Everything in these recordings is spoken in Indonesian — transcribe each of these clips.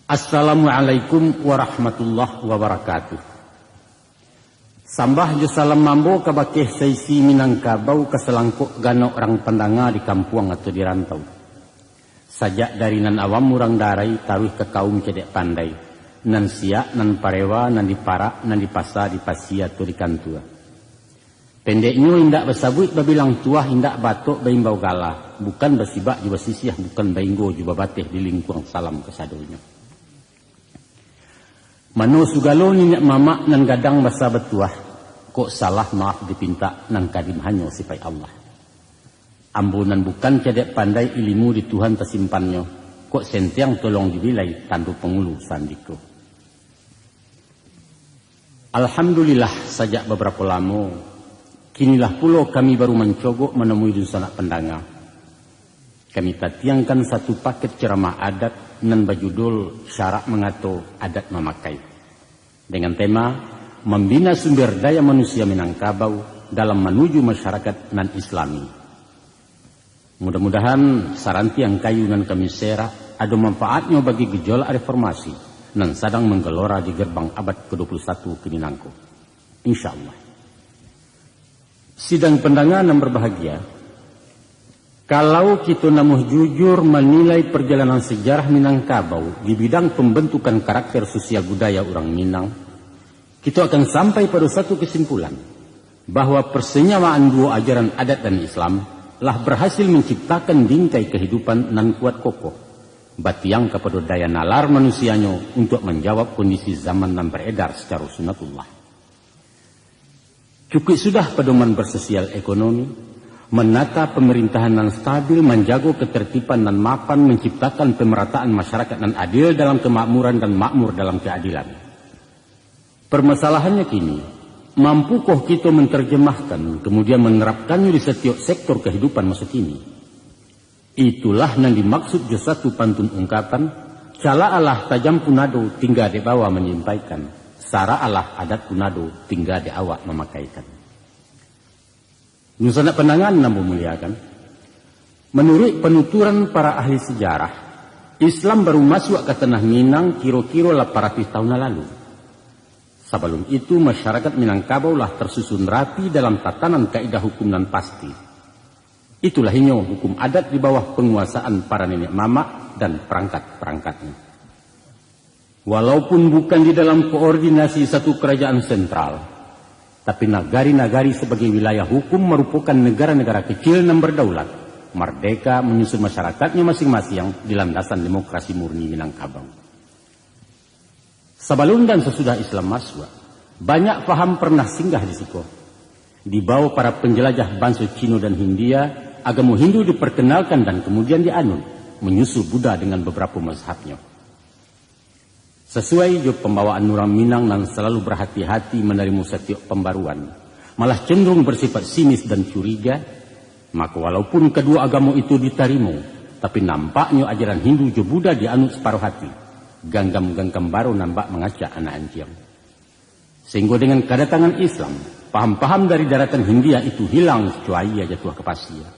Assalamualaikum warahmatullahi wabarakatuh. Sambah jo salam mambo kabakeh saisi Minangkabau keselangkuk gano orang pendanga di kampung atau di rantau. Sajak dari nan awam murang darai taruh ke kaum cedek pandai. Nan siak, nan parewa, nan diparak, nan dipasa, dipasia atau di kantua. Pendeknya indak besabuit babilang tuah indak batuk baimbau gala. Bukan basibak juga sisiah, bukan bainggo juga bateh di lingkuang salam kesadulnya. Mano sugalo nyenyak mamak nan gadang basa betuah, kok salah maaf dipinta nan kadim hanyo sipai Allah. Ambunan bukan cedek pandai ilmu di Tuhan tersimpannya, kok sentiang tolong dibilai tandu pengulu sandiko. Alhamdulillah sajak beberapa lama, kinilah pulau kami baru mencogok menemui dusana pendanga. Kami tatiangkan satu paket ceramah adat nan berjudul Syarak Mengato Adat Memakai dengan tema membina sumber daya manusia Minangkabau dalam menuju masyarakat nan Islami. Mudah-mudahan saranti yang kayu nan kami serak ada manfaatnya bagi gejolak reformasi nan sedang menggelora di gerbang abad ke-21 ke Minangko. Insyaallah. Sidang pendanga yang berbahagia, kalau kita namuh jujur menilai perjalanan sejarah Minangkabau di bidang pembentukan karakter sosial budaya orang Minang, kita akan sampai pada satu kesimpulan bahwa persenyawaan dua ajaran adat dan Islam telah berhasil menciptakan bingkai kehidupan nan kuat kokoh, batiang kepada daya nalar manusianya untuk menjawab kondisi zaman nan beredar secara sunatullah. Cukup sudah pedoman bersosial ekonomi, menata pemerintahan nan stabil, menjaga ketertiban nan mapan, menciptakan pemerataan masyarakat nan adil dalam kemakmuran dan makmur dalam keadilan. Permasalahannya kini, mampukah kita menerjemahkan kemudian menerapkannya di setiap sektor kehidupan masa kini? Itulah yang dimaksud satu pantun ungkapan, cala Allah tajam punado tinggal di bawah menyampaikan, sara Allah adat punado tinggal di awak memakaikan. Nusana penangan namun muliakan. Menurut penuturan para ahli sejarah, Islam baru masuk ke tanah Minang kira-kira 800 tahun lalu. Sebelum itu masyarakat Minangkabau lah tersusun rapi dalam tatanan kaidah hukum nan pasti. Itulah inyo hukum adat di bawah penguasaan para nenek mama dan perangkat-perangkatnya. Walaupun bukan di dalam koordinasi satu kerajaan sentral, tapi nagari-nagari sebagai wilayah hukum merupakan negara-negara kecil yang berdaulat, merdeka menyusun masyarakatnya masing-masing di landasan demokrasi murni Minangkabau. Sebelum dan sesudah Islam masuk, banyak faham pernah singgah di situ. Di bawah para penjelajah bangsa Cina dan Hindia, agama Hindu diperkenalkan dan kemudian dianut, menyusul Buddha dengan beberapa mazhabnya. Sesuai jo pembawaan orang Minang yang selalu berhati-hati menerima setiap pembaruan, malah cenderung bersifat sinis dan curiga, maka walaupun kedua agama itu diterima, tapi nampaknya ajaran Hindu jo Buddha dianut separuh hati. Ganggam-ganggam baru nampak mengacak anak anjing. Sehingga dengan kedatangan Islam, paham-paham dari daratan Hindia itu hilang kecuali aja tuah kepasia.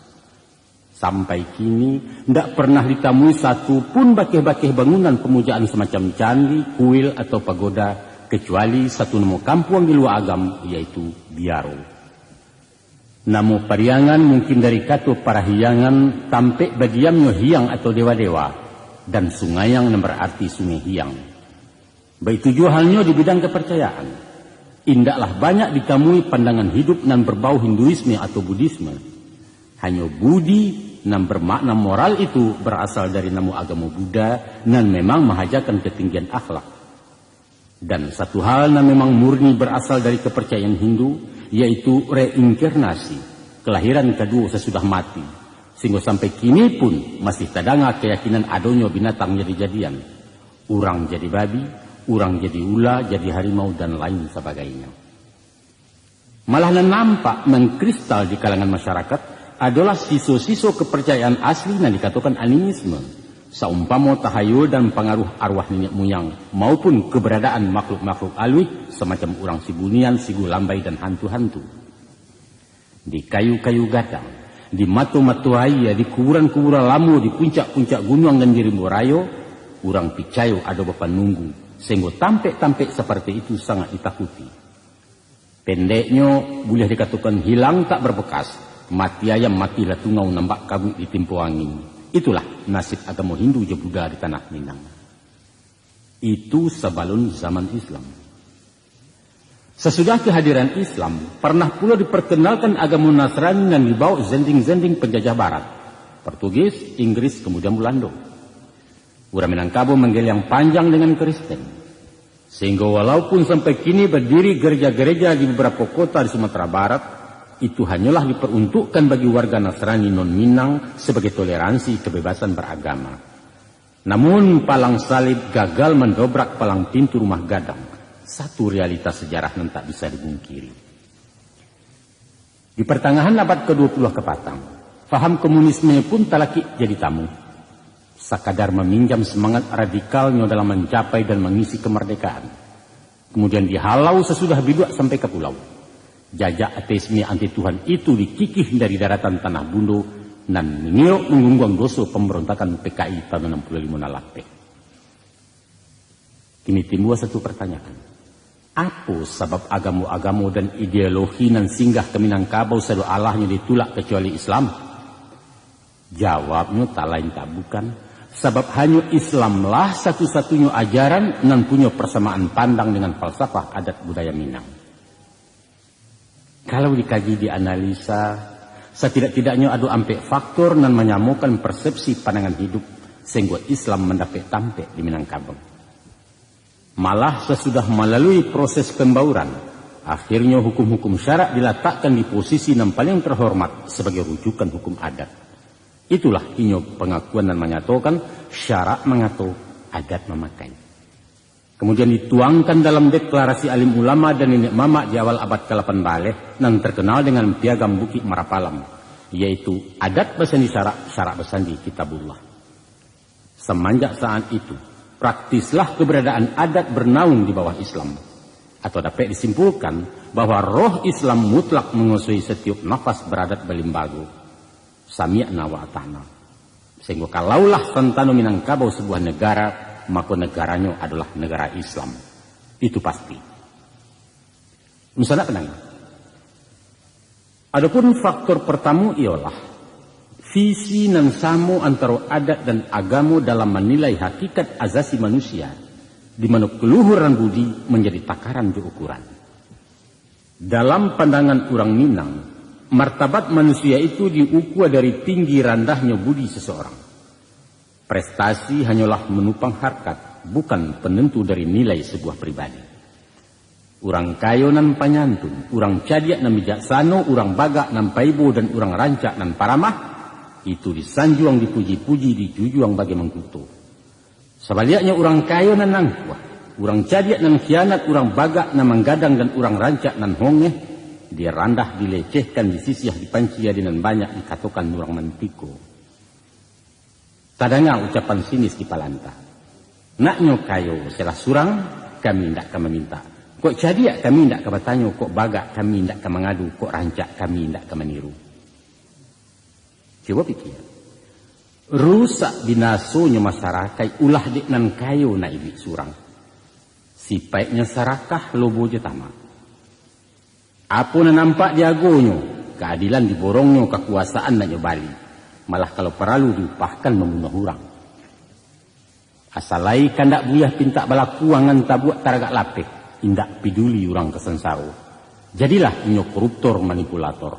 Sampai kini tidak pernah ditemui satu pun bakeh-bakeh bangunan pemujaan semacam candi, kuil atau pagoda, kecuali satu nama kampung di luar agam, yaitu Biaro. Nama pariangan mungkin dari kata para hiangan tampek badiamnya hiang atau dewa-dewa, dan sungai yang berarti sungai hiang. Begitu juga halnya di bidang kepercayaan. Indaklah banyak ditemui pandangan hidup yang berbau Hinduisme atau Buddhisme. Hanya budi yang bermakna moral itu berasal dari nama agama Buddha dan memang menghajarkan ketinggian akhlak. Dan satu hal yang memang murni berasal dari kepercayaan Hindu, yaitu reinkarnasi, kelahiran kedua sesudah mati. Sehingga sampai kini pun masih tadanga keyakinan adonyo binatang jadi jadian. Orang jadi babi, orang jadi ula, jadi harimau dan lain sebagainya. Malah nampak mengkristal di kalangan masyarakat adalah siso-siso kepercayaan asli yang dikatakan animisme. Saumpama tahayul dan pengaruh arwah nenek moyang maupun keberadaan makhluk-makhluk alwi semacam orang sibunian, sigu lambai dan hantu-hantu. Di kayu-kayu gadang, di matu-matu raya, di kuburan-kuburan lamu, di puncak-puncak gunung dan di Rimbo Rayo, Urang picayo ada bapa nunggu, sehingga tampek-tampek seperti itu sangat ditakuti. Pendeknya boleh dikatakan hilang tak berbekas, mati ayam matilah tungau nambak kabut di timpo angin. Itulah nasib agama Hindu je Buddha di tanah Minang. Itu sebelum zaman Islam. Sesudah kehadiran Islam, pernah pula diperkenalkan agama Nasrani yang dibawa zending-zending penjajah barat. Portugis, Inggris, kemudian Belanda. Orang Minangkabau manggil yang panjang dengan Kristen. Sehingga walaupun sampai kini berdiri gereja-gereja di beberapa kota di Sumatera Barat, itu hanyalah diperuntukkan bagi warga Nasrani non-Minang sebagai toleransi kebebasan beragama. Namun palang salib gagal mendobrak palang pintu rumah gadang. Satu realitas sejarah yang tak bisa dibungkiri. Di pertengahan abad ke-20 kepatang, faham komunisme pun talaki jadi tamu. Sakadar meminjam semangat radikalnya dalam mencapai dan mengisi kemerdekaan. Kemudian dihalau sesudah biduak sampai ke pulau. Jajak ateisme anti Tuhan itu dikikih dari daratan tanah Bundo dan mengiok menggunggang dosa pemberontakan PKI tahun 65 nalape. Kini timbul satu pertanyaan. Apa sebab agama-agama dan ideologi nan singgah ke Minangkabau selalu Allahnya ditulak kecuali Islam? Jawabnya tak lain tak bukan. Sebab hanya Islamlah satu-satunya ajaran nan punya persamaan pandang dengan falsafah adat budaya Minang. Kalau dikaji dianalisa, setidak-tidaknya ada ampe faktor nan menyamakan persepsi pandangan hidup sehingga Islam mendapat tampek di Minangkabau. Malah sesudah melalui proses pembauran, akhirnya hukum-hukum syarak diletakkan di posisi yang paling terhormat sebagai rujukan hukum adat. Itulah inyo pengakuan dan menyatakan syarak mengatur, adat memakai. Kemudian dituangkan dalam deklarasi alim ulama dan nenek mama di awal abad ke-18 yang terkenal dengan piagam Bukit Marapalam, yaitu adat bersandi syarak, syarak bersandi kitabullah. Semenjak saat itu, praktislah keberadaan adat bernaung di bawah Islam. Atau dapat disimpulkan bahwa roh Islam mutlak menguasai setiap nafas beradat belimbago. Sami'na wa ata'na. Sehingga kalaulah santano Minangkabau sebuah negara, maka negaranya adalah negara Islam. Itu pasti. Misalnya penang. Adapun faktor pertama ialah visi nan sama antara adat dan agama dalam menilai hakikat azasi manusia, di mana keluhuran budi menjadi takaran diukuran. Dalam pandangan orang Minang, martabat manusia itu diukur dari tinggi rendahnya budi seseorang. Prestasi hanyalah menupang harkat, bukan penentu dari nilai sebuah pribadi. Orang kaya nan panyantun, orang cadiak nan bijaksana, orang bagak nan paibo, dan orang rancak nan paramah, itu disanjuang, dipuji-puji, dijujuang bagi mengkutu. Sebaliknya orang kaya nan nangkuah, orang cadiak nan khianat, orang bagak nan menggadang, dan orang rancak nan hongeh, dia randah, dilecehkan, disisiah, dipancia dengan banyak dikatakan orang mantiko. Tadanya ucapan sinis di Palanta. Naknyo kayo selah surang, kami tidak akan meminta. Kok jadi kami tidak akan bertanya, kok bagak kami tidak akan mengadu, kok rancak kami tidak akan meniru. Coba pikir. Rusak binasonya masyarakat, ulah dik nan kayo na ibi surang. Sipaiknya sarakah lobo jetama. Apa na nampak diagonyo, keadilan diborongnya, kekuasaan nak nyobali. Malah kalau perlu diupahkan membunuh orang. Asalai kandak buyah pinta balakuangan tabuak taragak lapik, indak peduli orang kesensaro. Jadilah inyo koruptor manipulator.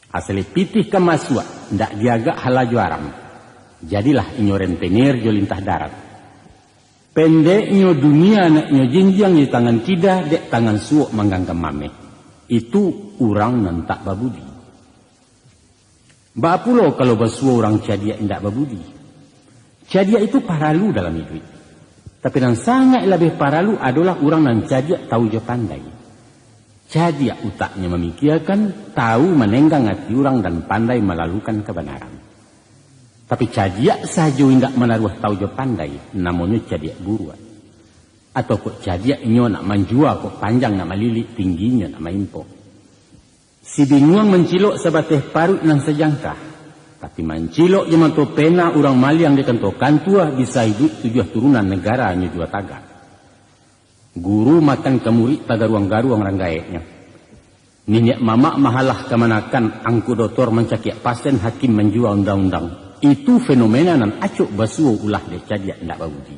Asali pitih kemasua, ndak diagak halaju aram. Jadilah inyo rentenir jo lintah darat. Pendeknya dunia naknya jinjang di tangan kida, dek tangan suok mangganggam mame. Itu orang nan tak babudi. Bapulo kalau basuh orang cadia indak babudi. Cadia itu paralu dalam hidup. Tapi yang sangat lebih paralu adalah orang nan cadia tahu je pandai. Cadia utaknya memikirkan, tahu menenggang hati orang dan pandai melalukan kebenaran. Tapi cadia saja indak menaruh tahu je pandai, namanya cadia buruan. Atau kok cadia inyo nak manjua, kok panjang nak melilik, tingginya nak maimpok. Si bingung mencilok sebateh parut nan sejangkah. Tapi mancilok yang mantu pena orang maliang dikentokan tua bisa hidup 7 turunan negara hanya 2 taga. Guru makan ke murid taga ruang-garuang ranggaeknya. Ninyak mamak mahalah kemanakan angku doktor mencakiak pasien hakim menjual undang-undang. Itu fenomena nan acuk basuh ulah de cadiak ndak baudi.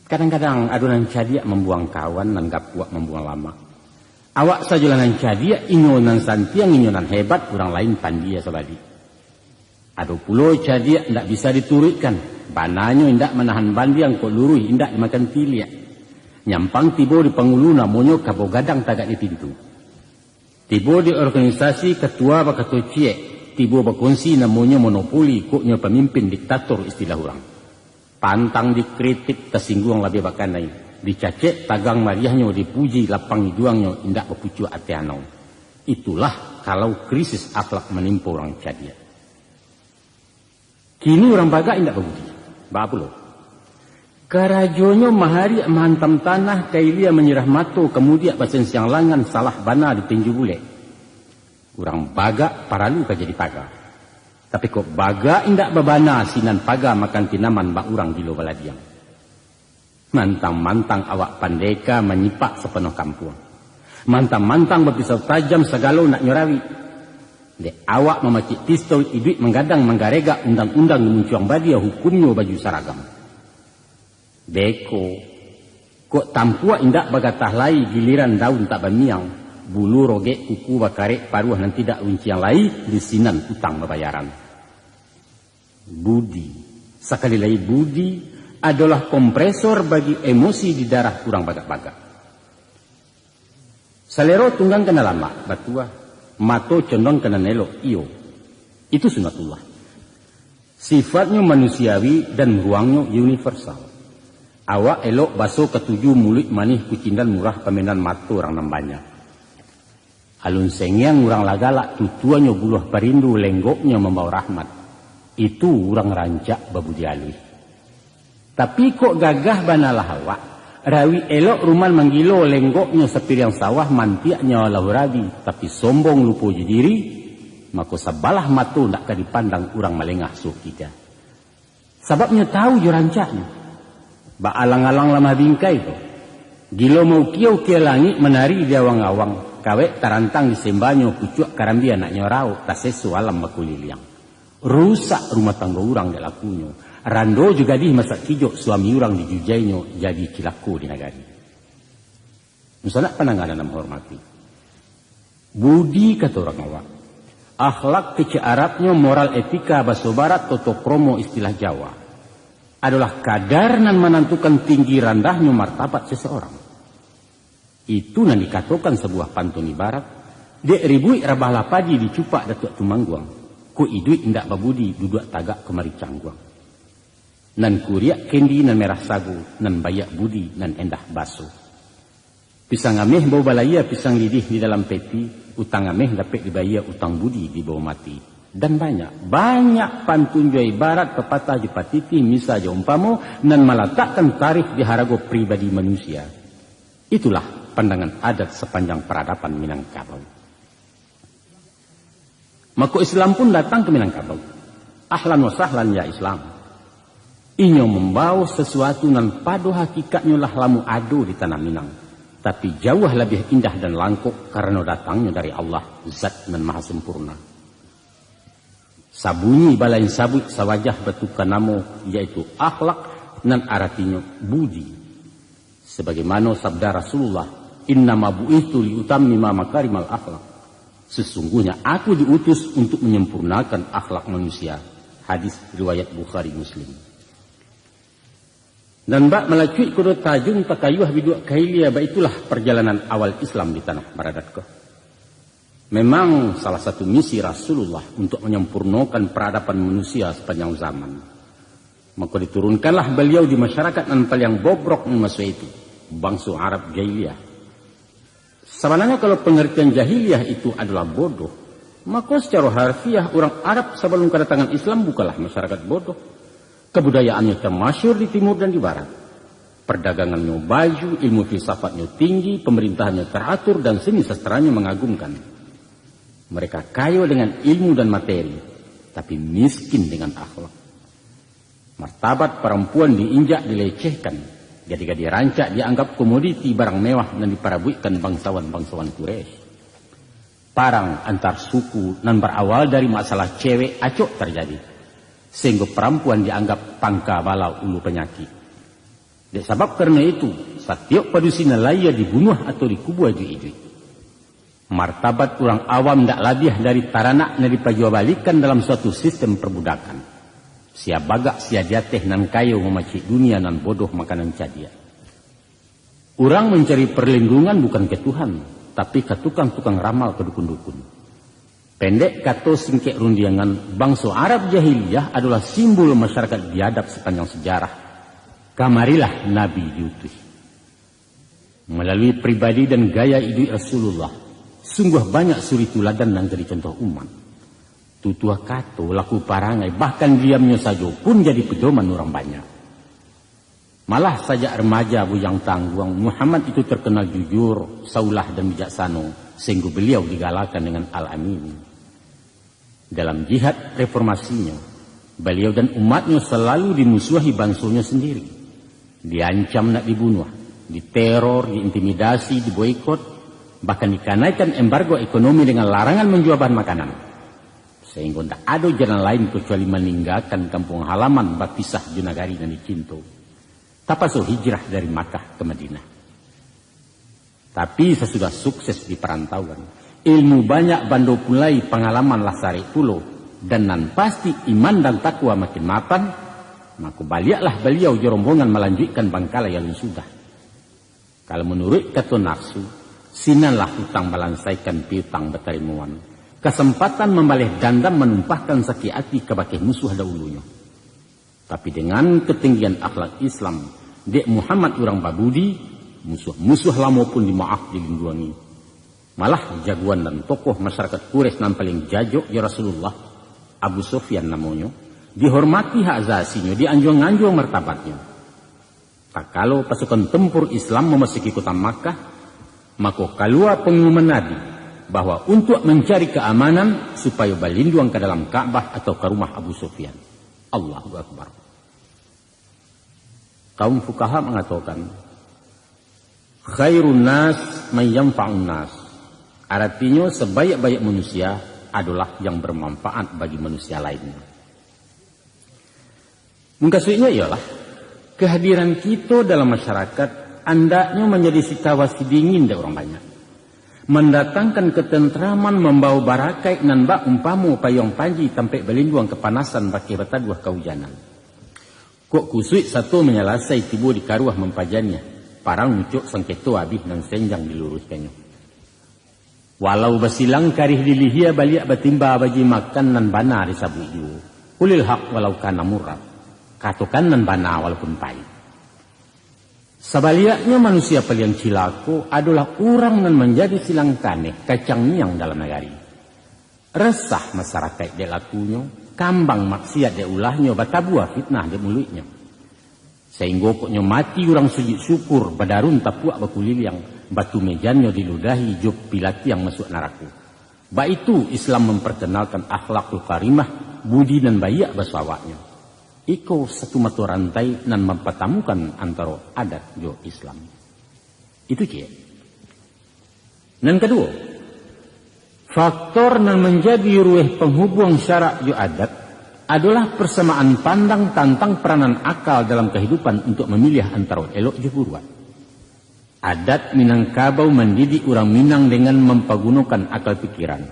Kadang-kadang adonan cadiak membuang kawan nan gak kuat membuang lama. Awak saja nan cadiak inyonan santiang inyonan hebat orang lain pandia sabadi. Ado pulau cadiak ndak bisa diturutkan. Bananyo indak menahan bandiang kok lurui indak dimakan tiliak. Nyampang tibo di pengulu namonyo kabo gadang tagak di pintu. Tibo di organisasi ketua bakato ciek. Tibo berkongsi namonyo monopoli koknya pemimpin diktator istilah orang. Pantang dikritik tersinggung lebih bakanai. Dicacek tagang mariahnya dipuji lapang juangnya indak berpucu ati anau. Itulah kalau krisis akhlak menimpa orang cadiak. Kini orang baga indak berbudi. Apa lo? Karajonyo mahari menghantam tanah kailia menyerah mato kemudian basen siang langan salah bana ditinju bule. Orang baga paralu ka jadi paga. Tapi kok baga indak babana sinan paga makan tinaman bak urang gilo baladiang. Mantang-mantang awak pandeka menyipak sepenuh kampung. Mantang-mantang berpisau tajam segalo nak nyorawi. Dek awak memacik pistol iduit menggadang menggarega undang-undang muncuang badia hukumnya baju saragam. Beko, kok tampua indak bagatah lai giliran daun tak bamiang, bulu rogek kuku bakarek paruh nan tidak unciang lai di sinan utang babayaran. Budi, sekali lagi budi adalah kompresor bagi emosi di darah kurang bagak-bagak. Salero tunggang kena lama, batua. Mato condong kena nelok, iyo. Itu sunatullah. Sifatnya manusiawi dan ruangnya universal. Awak elok baso ketujuh mulut manih kucindan murah pemenan mato orang nambanya. Alun sengyang orang lagalak tutuannya buluh perindu lenggoknya membawa rahmat. Itu orang rancak babu dialui. Tapi kok gagah banalah awak. Rawi elok ruman menggilo lenggoknya sepiriang sawah mantiaknya walau rabi. Tapi sombong lupa diri. Maka sabalah matu nak dipandang orang malengah suh kita. Sebabnya tahu jurancaknya. Ba alang-alang lama bingkai tu. Gilo mau kiau-kiau langit menari di awang-awang. Kawek tarantang di sembanyo kucuk karambia nak nyorau. Tasesu alam makuliliang. Rusak rumah tangga orang di lakunya. Rando juga di masak kijok suami orang di jujainya jadi kilaku di negari. Misalnya penanganan menghormati. Budi kata orang awak. Akhlak kece Arabnya moral etika bahasa barat toto kromo istilah Jawa. Adalah kadar nan menentukan tinggi rendahnya martabat seseorang. Itu nan dikatakan sebuah pantun ibarat. Dek ribui rabah lapadi dicupak datuk tumangguang. Ku iduit indak babudi duduk tagak kemari cangguang. Nan kuriak kendi nan merah sagu, nan bayak budi, nan endah baso. Pisang ameh bau balaya, pisang lidih di dalam peti, utang ameh dapat dibayar utang budi di bawah mati. Dan banyak pantun jua ibarat pepatah jepatiti, misa jaumpamo, nan meletakkan tarikh di harago pribadi manusia. Itulah pandangan adat sepanjang peradaban Minangkabau. Maka Islam pun datang ke Minangkabau. Ahlan wa sahlan ya Islam. Inyo membawa sesuatu nan padu hakikatnya lah lamu ado di tanah Minang. Tapi jauh lebih indah dan langkuk karena datangnya dari Allah, zat nan maha sempurna. Sabunyi balain sabut sawajah betukan namo, yaitu akhlak nan artinya budi. Sebagaimana sabda Rasulullah, innama bu'ithu liutammima makarimal akhlak. Sesungguhnya aku diutus untuk menyempurnakan akhlak manusia. Hadis riwayat Bukhari Muslim. Dan bak melacuit kudu tajung takayuh biduk kailia, itulah perjalanan awal Islam di tanah Baradatko. Memang salah satu misi Rasulullah untuk menyempurnakan peradaban manusia sepanjang zaman. Maka diturunkanlah beliau di masyarakat yang paling bobrok masa itu, bangsa Arab jahiliyah. Sebenarnya kalau pengertian jahiliyah itu adalah bodoh, maka secara harfiah orang Arab sebelum kedatangan Islam bukanlah masyarakat bodoh. Kebudayaannya termasyhur di timur dan di barat. Perdagangannya baju, ilmu filsafatnya tinggi, pemerintahannya teratur, dan seni sastranya mengagumkan. Mereka kaya dengan ilmu dan materi. tapi miskin dengan akhlak. Martabat perempuan diinjak, dilecehkan. Ketika dirancak dianggap komoditi barang mewah dan diparabuikan bangsawan-bangsawan Quraisy. Perang antar suku dan berawal dari masalah cewek acok terjadi. Sehingga perempuan dianggap pangka balau ulu penyakit. Sebab karena itu, setiap padusina laya dibunuh atau dikubur iju-iju. Martabat orang awam tak lebih dari taranak yang dipajuabalikan dalam suatu sistem perbudakan. Sia bagak, sia jateh nan kayo memacik dunia nan bodoh makanan cadia. Orang mencari perlindungan bukan ke Tuhan, tapi ke tukang-tukang ramal ke dukun-dukun. Pendek kata singkek rundiangan, bangsa Arab jahiliyah adalah simbol masyarakat biadab sepanjang sejarah. Kamarilah Nabi diutus. Melalui pribadi dan gaya hidup Rasulullah, sungguh banyak suri tuladan dan jadi contoh umat. Tutua kato, laku parangai, bahkan diamnya saja pun jadi pedoman orang banyak. Malah saja remaja bujang tangguang, Muhammad itu terkenal jujur, saulah dan bijaksana, sehingga beliau digalakan dengan Al-Amin. Dalam jihad reformasinya, beliau dan umatnya selalu dimusuhi bangsanya sendiri. Diancam nak dibunuh, diteror, diintimidasi, diboikot, bahkan dikanaikan embargo ekonomi dengan larangan menjual bahan makanan. Sehingga tidak ada jalan lain kecuali meninggalkan kampung halaman berpisah di negari dan dicinta. Tapaso hijrah dari Makkah ke Madinah. Tapi sesudah sukses di perantauan, ilmu banyak bando pulai pengalaman lasari pulau, dan nan pasti iman dan takwa makin mapan, maka baliaklah beliau jerombongan melanjutkan Bangkala yang sudah. Kalau menurut kata nafsu, sinanlah hutang balansaikan piutang betarimuan. Kesempatan membalih dandam menumpahkan sakit hati ke bakih musuh dahulunya. Tapi dengan ketinggian akhlak Islam, dek Muhammad orang babudi, musuh-musuh lama pun dimaaf dilindungi. Malah jagoan dan tokoh masyarakat Quraisy yang paling jajok ya Rasulullah, Abu Sufyan namanya, dihormati hak asasinya, dianjung-anjung martabatnya. Tak kalau pasukan tempur Islam memasuki kota Makkah, maka keluar pengumuman Nabi bahwa untuk mencari keamanan supaya berlindung ke dalam Ka'bah atau ke rumah Abu Sufyan. Allahu Akbar. Kaum fuqaha mengatakan, khairun nas man yanfa'un nas. Artinya sebaik-baik manusia adalah yang bermanfaat bagi manusia lainnya. Maksudnya ialah kehadiran kita dalam masyarakat andaknya menjadi situasi dingin dari orang banyak. Mendatangkan ketentraman, membawa barakai nan bak umpamu payung panji tampai berlindung kepanasan baki bataduah kehujanan. Kok kusui satu menyelasai tibu di karuah mempajannya, parang mucuk sangketo abih nan senjang diluruskannya. Walau basilang karih dilihia baliak batimba bagi makan nan bana di sabuju. Ulil hak walau kana murad. Katakan nan bana walaupun pahit. Sebaliaknya manusia paling cilako adalah orang yang menjadi silang taneh kacang niang dalam negari. Resah masyarakat dia lakunya, kambang maksiat dia ulahnya, batabuah fitnah dia mulutnya. Sehingga pokoknya mati orang sujud syukur, badarun tapuak bakulil yang batu mejannya diludahi, job pilati yang masuk neraka. Ba itu Islam memperkenalkan akhlakul karimah, budi dan bayak basawaknya. Iko satu mata rantai dan mempertemukan antara adat jo Islam. Itu cie. Dan kedua, faktor yang menjadi rueh penghubung syarak jo adat adalah persamaan pandang tentang peranan akal dalam kehidupan untuk memilih antara elok jo buruan. Adat Minangkabau mendidik orang Minang dengan mempergunakan akal pikiran.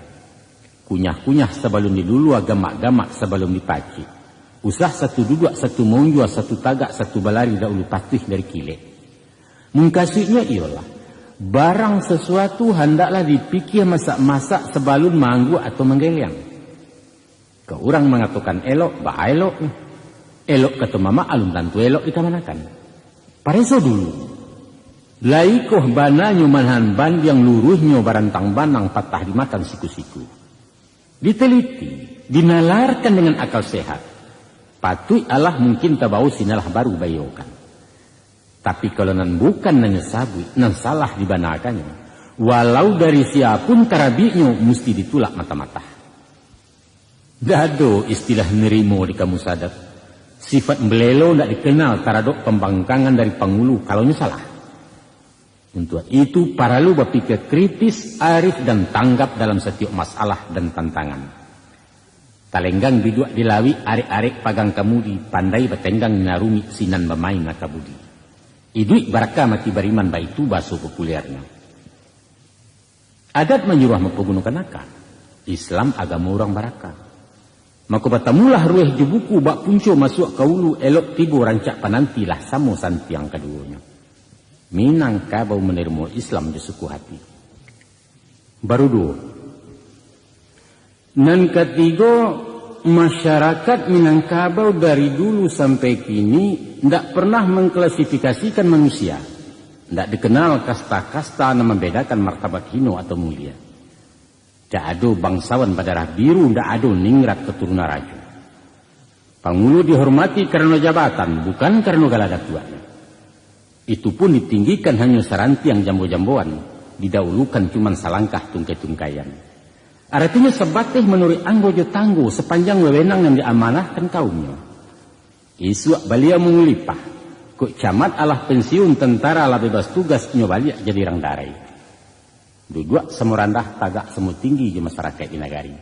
Kunyah-kunyah sebelum didulu, gamak-gamak sebelum dipaci. Usah satu duduk, satu monjua, satu tagak, satu balari dahulu patih dari kilek. Mengkasihnya ialah barang sesuatu hendaklah dipikir masak-masak sebelum manggu atau menggeleng. Ke orang mengatakan elok, bah elok. Elok kata mama alun tantu elok dikamanakan. Pareso dulu. Laikoh bananya manhan ban yang luruhnya barantang banang patah dimakan siku-siku. Diteliti, dinalarkan dengan akal sehat. Patut Allah mungkin tabau sinalah baru bayokan. Tapi kalau nan bukan nanya sabut, nan salah dibanakannya. Walau dari siapun karabiknya mesti ditulak mata-mata. Dado istilah nerimo di kamus adat. Sifat belelo tidak dikenal taradok pembangkangan dari pangulu kalau salah. Untuk itu perlu berpikir kritis, arif dan tanggap dalam setiap masalah dan tantangan. Talenggang biduak dilawi arek-arek pagang kamudi, pandai bertenggang narumi sinan bermain nakabudi. Iduik barakah mati bariman baitu baso populernya. Adat menyuruh mempergunakan akal. Islam agama orang barakah. Maka batamulah rueh jubuku bak punco masuk kaulu elok tibo rancak panantilah samo santi yang keduanya. Minangkabau menerima Islam di suku hati. Baru dua. Dan ketiga, masyarakat Minangkabau dari dulu sampai kini tidak pernah mengklasifikasikan manusia. Tidak dikenal kasta-kasta yang membedakan martabat hino atau mulia. Tidak ada bangsawan berdarah biru, tidak ada ningrat keturunan raja. Pangulu dihormati karena jabatan, bukan karena galada tuanya. Itu pun ditinggikan hanya seranti yang jambo-jamboan, didahulukan cuma salangkah tungkai-tungkaian. Artinya sebatih menurut anggojo tanggo sepanjang wewenang yang diamanahkan kaumnya. Isu balia mengulipah, kok camat alah pensiun tentara lah bebas tugas nyobalik jadi rang darai. Dua semurandah tagak semu tinggi di masyarakat di negari.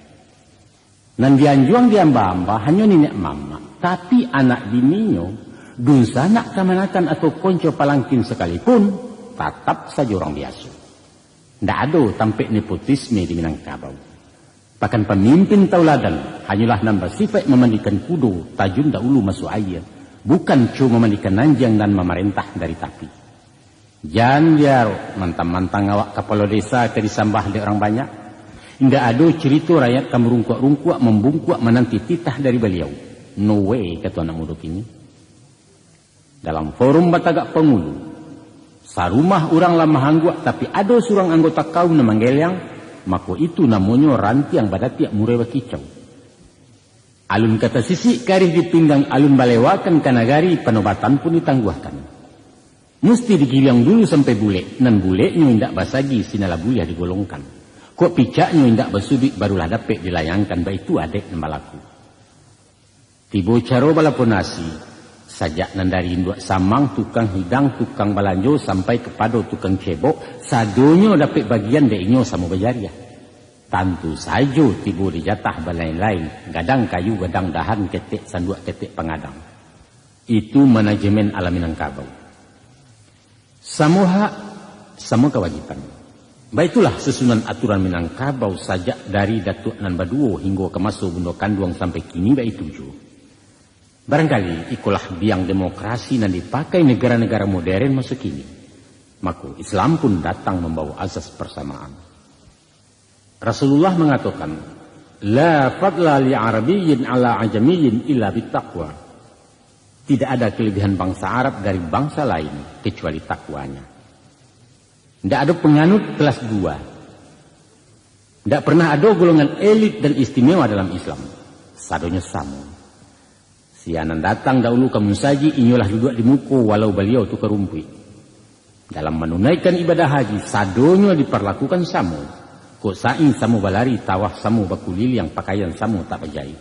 Nan dianjuang diamba-amba hanya nenek mama, tapi anak bininya dun sanak kamanakan atau konco palangkin sekalipun, tetap saja orang biasa. Tidak ada tampik nepotisme di Minangkabau. Bahkan pemimpin tauladan hanyalah nambah sifat memandikan kudo, tajun dahulu masuk air. Bukan cuma memandikan nanjang dan memerintah dari tapi. Jangan biar mantang-mantang awak kepala desa ke disambah di orang banyak. Tidak ada cerita rakyat kamu rungkuak-rungkuak membungkuak menanti titah dari beliau. No way, kata anak muda ini. Dalam forum batagak pengulu, sarumah orang lama hangguak tapi ada surang anggota kaum na manggelyang, maka itu namanya ranti yang badatiak murewa kicau. Alun kata sisi karih dipinggang alun balewakan kanagari penobatan pun ditangguhkan. Mesti digilang dulu sampai bule, nan bulenya indak basagi sinala buliah digolongkan. Kok picaknya indak basudik barulah dapet dilayangkan, baik itu adek nembalaku. Tibo caro balaponasi. Sajak nandari induk samang, tukang hidang, tukang balanjo, sampai kepada tukang cebok, sadonyo dapat bagian deknyo sama bejariah. Tentu saja tiba dijatah balain-lain, gadang kayu, gadang dahan, ketek, sanduak ketek pengadang. Itu manajemen ala Minangkabau. Sama hak, sama kewajiban. Baitulah susunan aturan Minangkabau sajak dari Datuk Nan Baduo hingga ke Maso Bundo Kanduang sampai kini baik 7. Barangkali ikulah biang demokrasi yang dipakai negara-negara modern masa kini. Maka Islam pun datang membawa azas persamaan. Rasulullah mengatakan, La fadla li arabiyyin ala ajamiyyin illa bittaqwa. Tidak ada kelebihan bangsa Arab dari bangsa lain kecuali takwanya. Tidak ada penganut kelas 2. Tidak pernah ada golongan elit dan istimewa dalam Islam. Sadonya sama. Sianan datang dahulu kamu saji, inyolah duduk di muka walau beliau tu kerumpi. Dalam menunaikan ibadah haji, sadonyo diperlakukan samu. Kok saing samu balari, tawah samu bakulil yang pakaian samu tak bajai.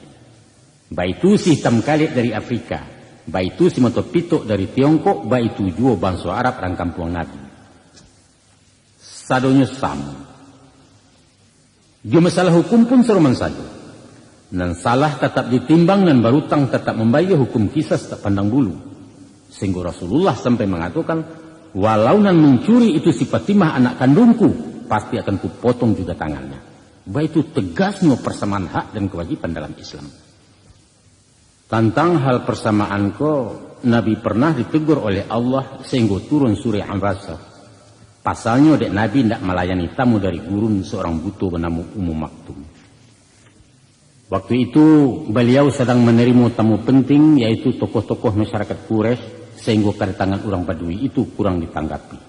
Baitu si hitam kalit dari Afrika, baitu si motopitok dari Tiongkok, baitu jua bangsa Arab dan kampung Nabi. Sadonyo samu. Dia masalah hukum pun seruman saja. Dan salah tetap ditimbang dan berutang tetap membayar hukum kisas tak pandang bulu. Sehingga Rasulullah sampai mengatakan, walau nan mencuri itu si Fatimah anak kandungku, pasti akan kupotong juga tangannya. Baik itu tegasnya persamaan hak dan kewajiban dalam Islam. Tentang hal persamaan Nabi pernah ditegur oleh Allah sehingga turun surah An-Rasa. Pasalnya dek Nabi tidak melayani tamu dari gurun seorang buto bernama Ummu Maktum. Waktu itu beliau sedang menerima tamu penting yaitu tokoh-tokoh masyarakat Quraisy sehingga kedatangan orang Badui itu kurang ditanggapi.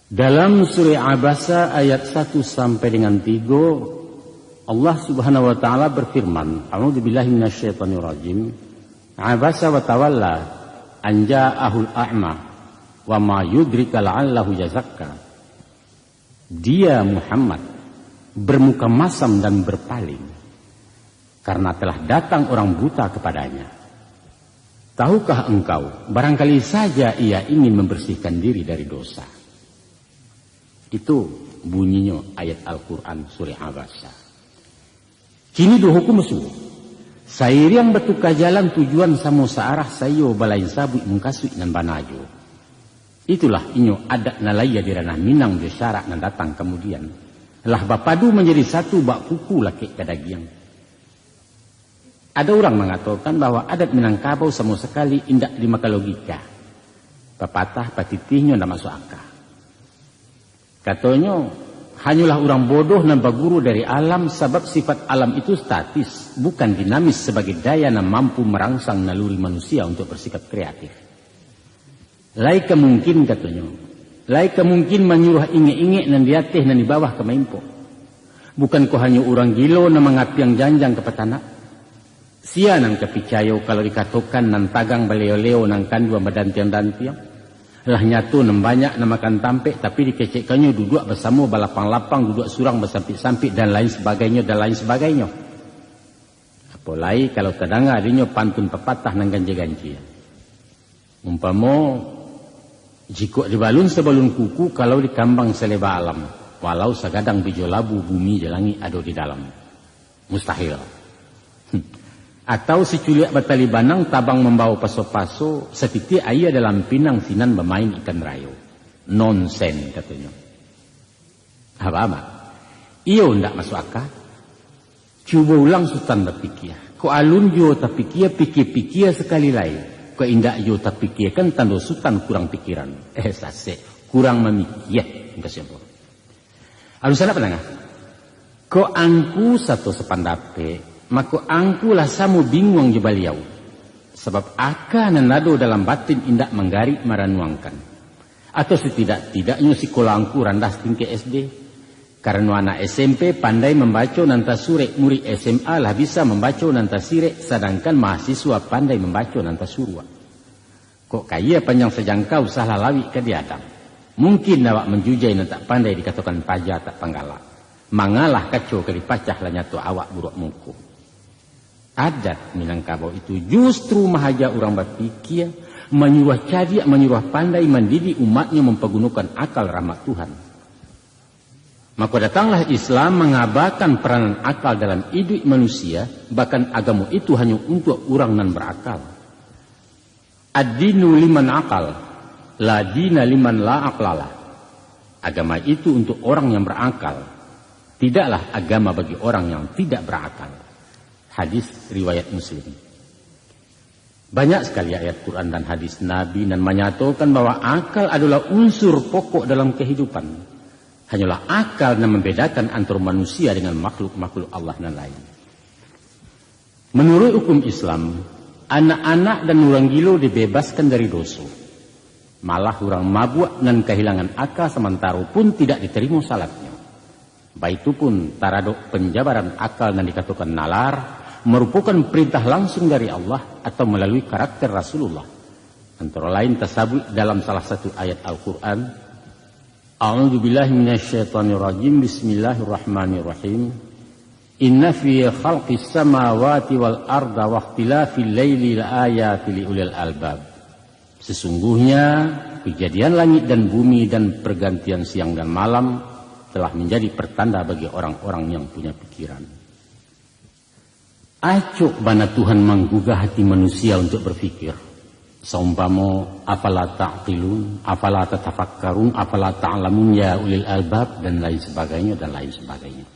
Dalam surah Abasa ayat 1 sampai dengan 3 Allah Subhanahu wa taala berfirman, A'udzubillahi minasyaitonirrajim. Abasa wa tawalla an ja'ahul a'ma wa ma yudrika la'allahu yazakka. Dia Muhammad bermuka masam dan berpaling karena telah datang orang buta kepadanya. Tahukah engkau, barangkali saja ia ingin membersihkan diri dari dosa. Itu bunyinya ayat Al-Quran surah Abasa. Kini do hukum su. Sairiang betuka jalan tujuan samo searah sayo balai sabu mengkasui nan banajo. Itulah inyo adat nalaya di ranah Minang di syarak nan datang kemudian. Lah bapadu menjadi satu bak kuku laki kadagiang. Ada orang mengatakan bahwa adat Minangkabau sama sekali indak dimaka logika. Pepatah patitihnya ndak masuk akal. Katanya hanyalah orang bodoh dan baguru dari alam sebab sifat alam itu statis, bukan dinamis sebagai daya yang mampu merangsang naluri manusia untuk bersikap kreatif. Laika mungkin katanya. Laika mungkin menyuruh inge-inge nan diatih nan di bawah ke maimpo. Bukan kau hanya orang gilo na mengapiang janjang ke petana. Sia nang kepicayo kalau dikatakan nan tagang baleo-leo nang kandua badantiang-dantiang. Lah nyatu nan banyak na makan tampek tapi dikecekkannya duduk bersama balapang-lapang, duduk surang bersampik-sampik dan lain sebagainya dan lain sebagainya. Apalagi kalau terdengar adanya pantun pepatah nang ganji-ganji. Umpama jika dibalun sebalun kuku kalau dikambang seleba alam. Walau segadang bijo labu bumi jelangi ada di dalam. Mustahil. Atau si culiak batali banang tabang membawa paso-paso. Setiti ayah dalam pinang sinan bermain ikan rayo. Nonsen katanya. Apa-apa? Iyo ndak masuk akal. Cuba ulang sultan berpikir. Ko alun jo tapi pikir sekali lain. Ko indak yo tapi kan tando sultan kurang pikiran. Sase kurang memikir. Kasihan. Alusan apa nangah? Ko angku satu sepandape, maka angku lah samu bingung je baliau. Sebab akan nado dalam batin indak menggari maranuangkan. Atau setidak-tidaknya si kolangku randah tinggi SD. Karena anak SMP pandai membaca nanta sure, murid SMA lah bisa membaca nanta sire, sedangkan mahasiswa pandai membaca nanta surwa. Kok kaya panjang sejangkau salah lawi ke diadam. Mungkin awak menjujai nanta pandai dikatakan pajak tak panggala. Mangalah kacau ke dipacah lah nyatu awak buruk muku. Adat Minangkabau itu justru mahaja orang berpikir, menyuruh cari, menyuruh pandai mendidik umatnya mempergunakan akal rahmat Tuhan. Maka datanglah Islam mengabarkan peranan akal dalam hidup manusia, bahkan agama itu hanya untuk orang yang berakal. Ad-dinu liman akal, la dina liman la aklala. Agama itu untuk orang yang berakal, tidaklah agama bagi orang yang tidak berakal. Hadis riwayat Muslim. Banyak sekali ayat Quran dan hadis Nabi dan menyatakan bahwa akal adalah unsur pokok dalam kehidupan. Hanyalah akal yang membedakan antara manusia dengan makhluk-makhluk Allah dan lain. Menurut hukum Islam, anak-anak dan orang gilo dibebaskan dari dosa. Malah orang mabuk dan kehilangan akal sementara pun tidak diterima salatnya. Baik itu pun taradok penjabaran akal dan dikatakan nalar, merupakan perintah langsung dari Allah atau melalui karakter Rasulullah. Antara lain tersebut dalam salah satu ayat Al-Quran. A'udzu billahi minasyaitonir rajim. Bismillahirrahmanirrahim. Inna fi khalqis samawati wal arda wa ikhtilafil laili laayatil liulil albab. Sesungguhnya kejadian langit dan bumi dan pergantian siang dan malam telah menjadi pertanda bagi orang-orang yang punya pikiran. Acuk bana Tuhan menggugah hati manusia untuk berpikir. Saumpamo afala ta'qilun, afala tatafakkarun, afala ta'lamun ya ulil albab dan lain sebagainya dan lain sebagainya.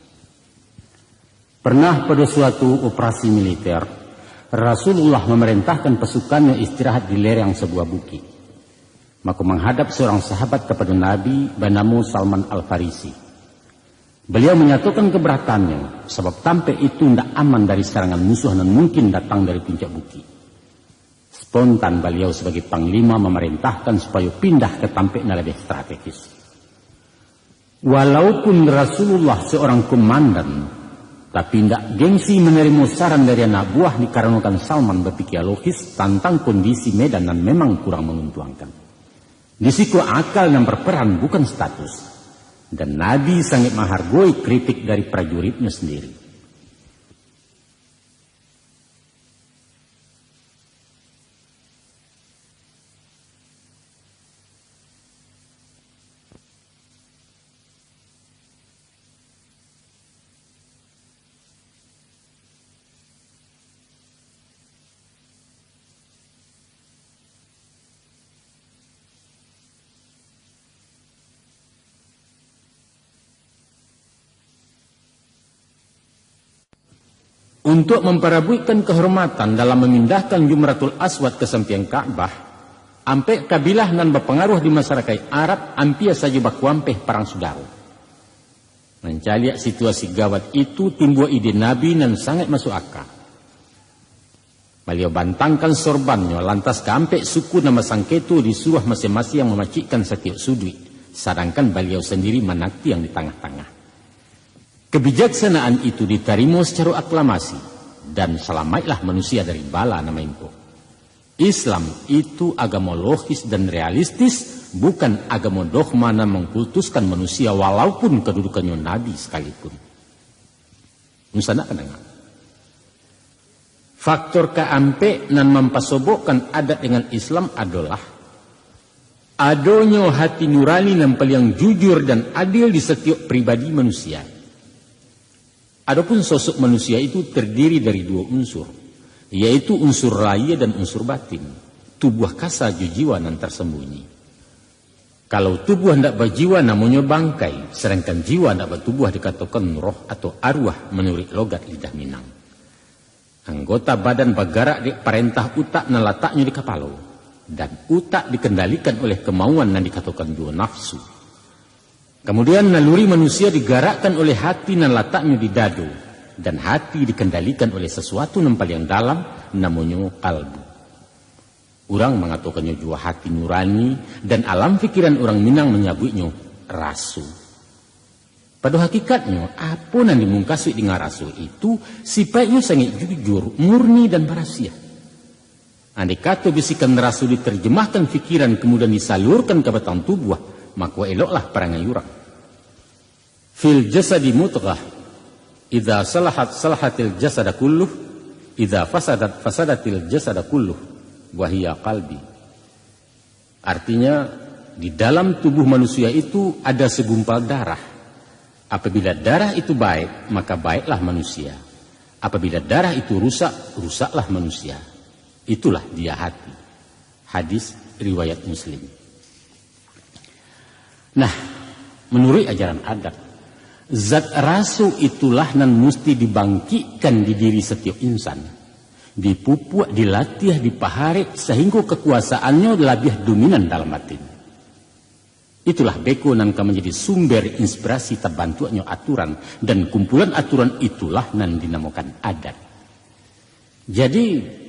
Pernah pada suatu operasi militer, Rasulullah memerintahkan pasukannya istirahat di lereng sebuah bukit. Maka menghadap seorang sahabat kepada Nabi bernama Salman Al-Farisi. Beliau menyatakan keberatannya sebab tampek itu tidak aman dari serangan musuh dan mungkin datang dari puncak bukit. Spontan beliau sebagai panglima memerintahkan supaya pindah ke tampek yang lebih strategis. Walaupun Rasulullah seorang komandan, tapi tidak gengsi menerima saran dari anak buah dikarenakan Salman berpikir logis tentang kondisi medan dan memang kurang menguntungkan. Di situ akal yang berperan bukan status. Dan Nabi sangat menghargai kritik dari prajuritnya sendiri. Untuk memperabuikan kehormatan dalam memindahkan Jumratul Aswad ke samping Ka'bah, ampe kabilah nan berpengaruh di masyarakat Arab ampia saja bakuampeh perang saudara. Mencari situasi gawat itu timbul ide Nabi nan sangat masuk akal. Beliau bantangkan sorbannya lantas keampek suku nama sangketu disuruh masing-masing yang memacikkan setiap sudut, sedangkan beliau sendiri menakti yang di tengah-tengah. Kebijaksanaan itu diterima secara aklamasi dan selamatlah manusia dari bala nama itu. Islam itu agama logis dan realistis, bukan agama dogma yang mengkultuskan manusia walaupun kedudukannya Nabi sekalipun. Musana kenanga. Faktor keampe nan mempasobokkan adat dengan Islam adalah adanya hati nurani yang paling jujur dan adil di setiap pribadi manusia. Adapun sosok manusia itu terdiri dari dua unsur, yaitu unsur raya dan unsur batin, tubuh kasa jiwa nan tersembunyi. Kalau tubuh hendak berjiwa namanya bangkai, sedangkan jiwa hendak bertubuh dikatakan roh atau arwah menurut logat lidah Minang. Anggota badan bergerak di perintah utak nan letaknya di kepala, dan utak dikendalikan oleh kemauan yang dikatakan dua nafsu. Kemudian naluri manusia digerakkan oleh hati nan letaknya di dadu, dan hati dikendalikan oleh sesuatu yang paling dalam namanya kalbu. Orang mengatakannya jua hati nurani, dan alam pikiran orang Minang menyebutnya rasu. Pada hakikatnya, apa yang dimungkasi dengan rasu itu sifatnya sangat jujur, murni dan berasia. Andai kata bisikan rasu diterjemahkan pikiran kemudian disalurkan ke batang tubuh, maka eloklah perangai orang. Fil jasadi mutghah, idza salahat salahatil jasada kulluh, idza fasadat fasadatil jasada kulluh, wa hiya qalbi. Artinya di dalam tubuh manusia itu ada segumpal darah. Apabila darah itu baik, maka baiklah manusia. Apabila darah itu rusak, rusaklah manusia. Itulah dia hati. Hadis riwayat Muslim. Nah, menurut ajaran adat, zat rasu itulah nan mesti dibangkitkan di diri setiap insan. Dipupuk, dilatih, dipaharik sehingga kekuasaannya lebih dominan dalam batin. Itulah beko nan menjadi sumber inspirasi terbantunya aturan, dan kumpulan aturan itulah nan dinamakan adat. Jadi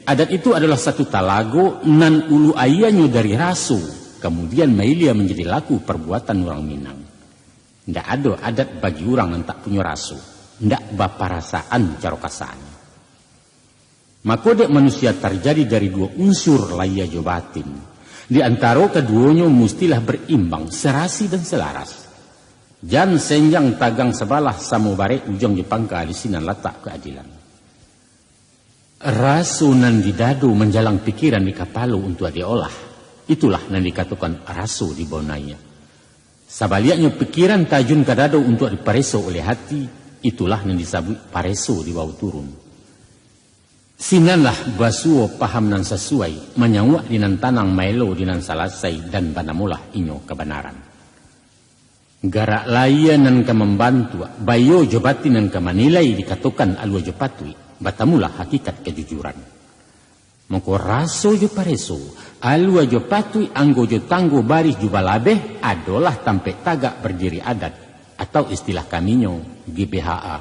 adat itu adalah satu talago nan ulu ayahnya dari rasu, kemudian mailia menjadi laku perbuatan orang Minang. Tidak ada adat bagi orang yang tak punya rasu, tidak baparasaan cara kasarnya. Maka dek manusia terjadi dari dua unsur laya jo batin. Di antara keduanya mestilah berimbang, serasi dan selaras. Jan senjang tagang sebalah samubare ujung jepangka alisinan letak keadilan. Rasunan di dadu menjalang pikiran di kapalu untuk diolah. Itulah yang dikatakan rasu di bonanya. Sabaliaknya pikiran tajun ke dadu untuk dipareso oleh hati. Itulah yang disebut pareso di bawah turun. Sinanlah basuo paham nan sesuai, menyawak dinan tanang maelo dinan salasai, dan banamulah inyo kebenaran. Garak layan nan ke membantu, bayo jobati nan ke manilai dikatakan alwa jopatui, batamulah hakikat kejujuran. Mengko raso jo pareso, alwa jopatui anggo jo tanggo baris jubalabeh adalah tampek tagak berdiri adat, atau istilah kaminyo GBHA,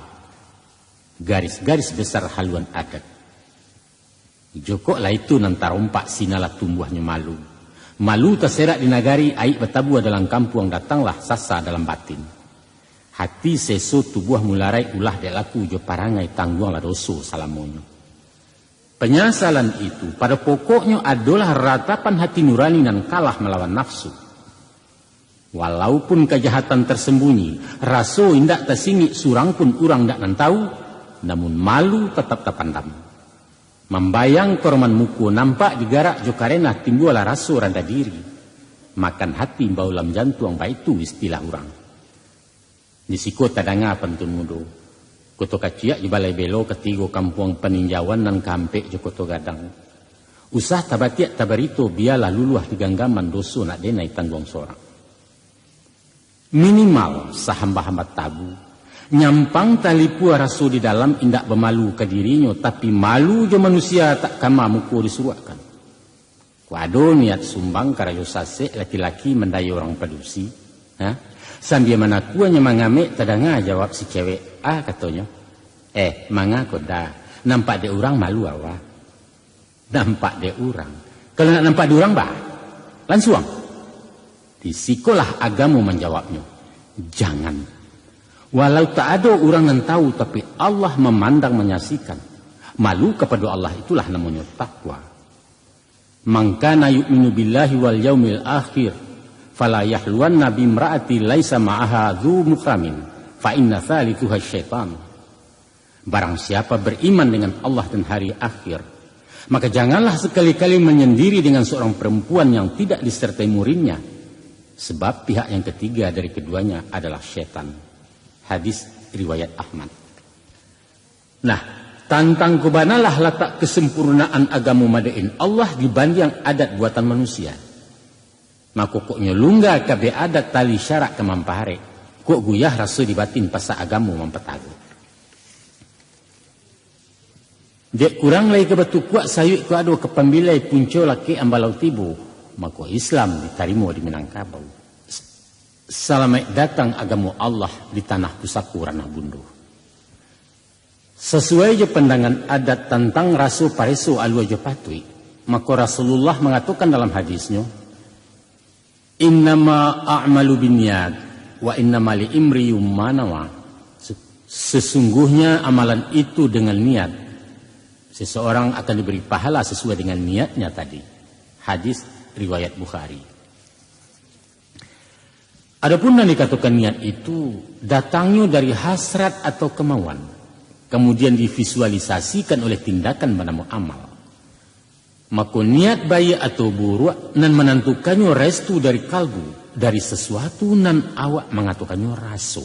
garis-garis besar haluan adat. Joko lah itu nan tarompak sinala tumbuhnya malu. Malu terserak di nagari, aib bertabuh dalam kampung, datanglah sasa dalam batin. Hati seso tubuh mularai ulah delaku jo parangai tangguanglah doso salamonyo. Penyesalan itu pada pokoknya adalah ratapan hati nurani nan kalah melawan nafsu. Walaupun kejahatan tersembunyi, raso indak tersingi surang pun urang ndak nan tahu, namun malu tetap terpandam. Membayang korman muku nampak digarak jo karena timbullah raso randa diri. Makan hati baulam jantung baitu istilah orang. Di siko tadanga pantun mudo. Koto kaciak di balai belo ketigo kampung peninjauan nan kampek jo koto gadang. Usah tabatiak tabarito bialah luluah di ganggaman doso nak denai tanggung sorang. Minimal sahamba-hamba tabu. Nyampang tali pua rasu di dalam indak bermalu ke dirinya, tapi malu je manusia tak kama muku disuruhkan. Kuado niat sumbang karayo sase laki-laki mendaya orang padusi. Sambil mana kuanya mangamek tadanga jawab si cewek. Katanya. Manga koda. Nampak de orang malu awak. Nampak de orang. Kalau nak nampak de orang bah. Langsung. Disikolah agamu menjawabnya. Jangan. Walau tak ada orang yang tahu, tapi Allah memandang menyaksikan. Malu kepada Allah itulah namanya takwa. Man kana yu'minu billahi wal yaumil akhir fala yahluwanna bimra'ati laisa ma'aha dzu mukramin fa inna thalithuha syaitan. Barang siapa beriman dengan Allah dan hari akhir, maka janganlah sekali-kali menyendiri dengan seorang perempuan yang tidak disertai muridnya, sebab pihak yang ketiga dari keduanya adalah syaitan. Hadis riwayat Ahmad. Nah, tantang kubanalah letak kesempurnaan agama madain Allah dibanding adat buatan manusia. Maka koknya lungga kabe adat tali syarak kemampahare. Kok guyah rasu dibatin pasa agamu mempetagu. Dek kurang lagi kebetu kuat sayuk ku ado kepambilai punco laki ambalau tibu. Maka Islam ditarimo di Minangkabau. Selamat datang agama Allah di tanah Pusaku Ranah Bundu. Sesuai je pandangan adat tentang rasu paresu alua je patui, maka Rasulullah mengatakan dalam hadisnya, innama a'malu binniyat wa innama li imri yumanawa. Sesungguhnya amalan itu dengan niat. Seseorang akan diberi pahala sesuai dengan niatnya tadi. Hadis riwayat Bukhari. Adapun yang dikatakan niat itu datangnya dari hasrat atau kemauan, kemudian divisualisasikan oleh tindakan bernama amal. Maka niat baik atau buruk nan menentukannya restu dari kalbu, dari sesuatu nan awak mengatakannya rasu.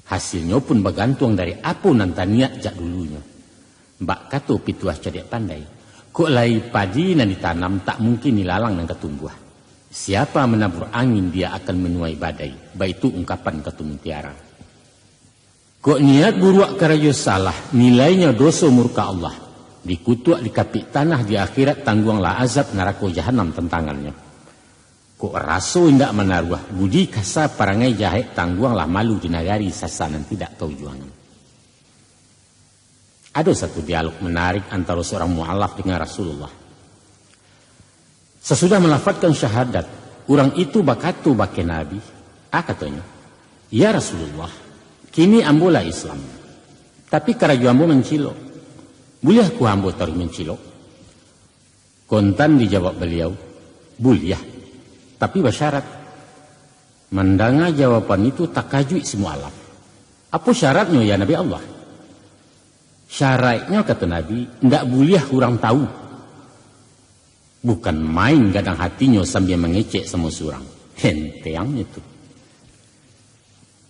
Hasilnya pun bergantung dari apa nan niat jak dulunya. Mbak kata pituah cerdik pandai, kok lai padi nan ditanam tak mungkin dilalang nan ketumbuh. Siapa menabur angin dia akan menuai badai. Baik itu ungkapan Ketu Mutiara. Kok niat buruk karayo salah, nilainya dosa murka Allah. Dikutuk di kapik tanah di akhirat tangguanglah azab neraka jahanam tentangannya. Kok raso indak menaruh budi kasa parangai jahat tangguanglah malu di nagari sasanan tidak tahu juangan. Ada satu dialog menarik antara seorang mu'alaf dengan Rasulullah. Sesudah melafazkan syahadat, orang itu bakatu bake Nabi. Katanya, ya Rasulullah, kini ambolah Islam. Tapi karaju ambo mencilok. Boleh ku ambo taruh mencilok? Kontan dijawab beliau, boleh. Tapi bersyarat. Mendengar jawaban itu tak kajui semua alam. Apa syaratnya ya Nabi Allah? Syaratnya kata Nabi, tidak boleh orang tahu. Bukan main gadang hatinya sambil mengecek sama surang. Henteang itu.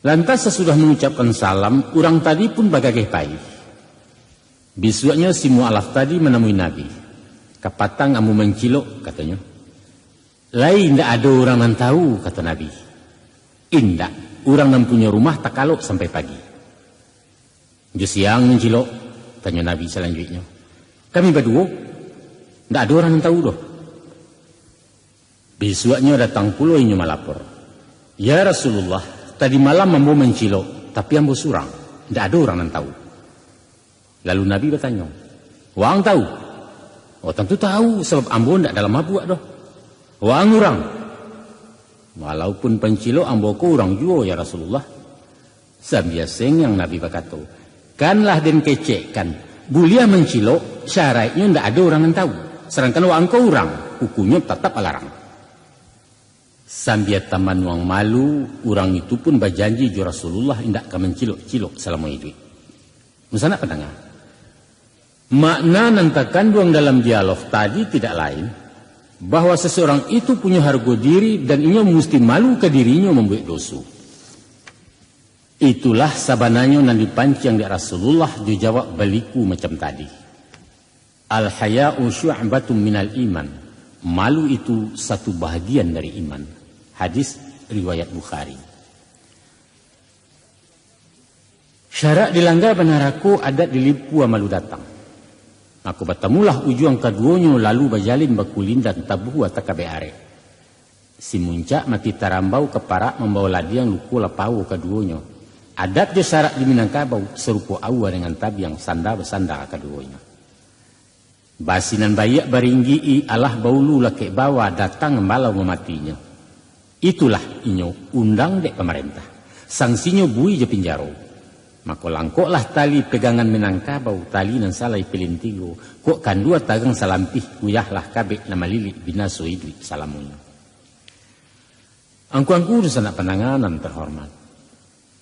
Lantas sesudah mengucapkan salam, orang tadi pun bagagai payah. Besoknya si mu'alaf tadi menemui Nabi. Kapatang amu mencilok, katanya. Lain tidak ada orang yang tahu, kata Nabi. Indak, orang yang punya rumah tak kalok sampai pagi. Jus siang mencilok, tanya Nabi selanjutnya. Kami berdua, tidak ada orang yang tahu doh. Besoknya datang pula ini melapor. Ya Rasulullah, tadi malam ambo mencilok, tapi ambo surang. Tidak ada orang yang tahu. Lalu Nabi bertanya, wang tahu? Oh tentu tahu, sebab ambo tidak dalam mabuk doh. Wang orang. Walaupun pencilok ambo ko orang juga ya Rasulullah. Sambil yang Nabi berkata, kanlah dan kecekkan. Bulia mencilok, syaratnya tidak ada orang yang tahu. Sedangkan wang ko orang, hukumnya tetap alarang. Sambil taman wang malu, orang itu pun berjanji jo Rasulullah tidak akan mencilok-cilok selama hidup. Misalnya pendengar, makna yang terkandung dalam dialog tadi tidak lain, bahwa seseorang itu punya harga diri dan ia mesti malu ke dirinya membuat dosa. Itulah sabananya yang dipancing di Rasulullah dijawab baliku macam tadi. Al-haya'u syu'batun minal iman. Malu itu satu bahagian dari iman. Hadis riwayat Bukhari. Syarak dilanggar benaraku adat dilipu amalu datang. Aku bertemulah ujung keduanya lalu bajalin bakulin dan tabuh atau kabeare. Si muncak mati tarambau keparak membawa ladiang luku lapau keduanya. Adat je syarak di Minangkabau serupa awa dengan tabi yang sanda bersanda keduanya. Basinan bayak baringgi alah baulu laki bawa datang membalau mematinya. Itulah inyo undang dek pemerintah. Sanksinya bui je penjaro. Maka langkoklah tali pegangan Minangkabau, tali nan salai pelintigo. Kok kan dua tagang salampih, kuyahlah kabek nama lili binaso idui salamunya. Angku-angku sana penanganan terhormat.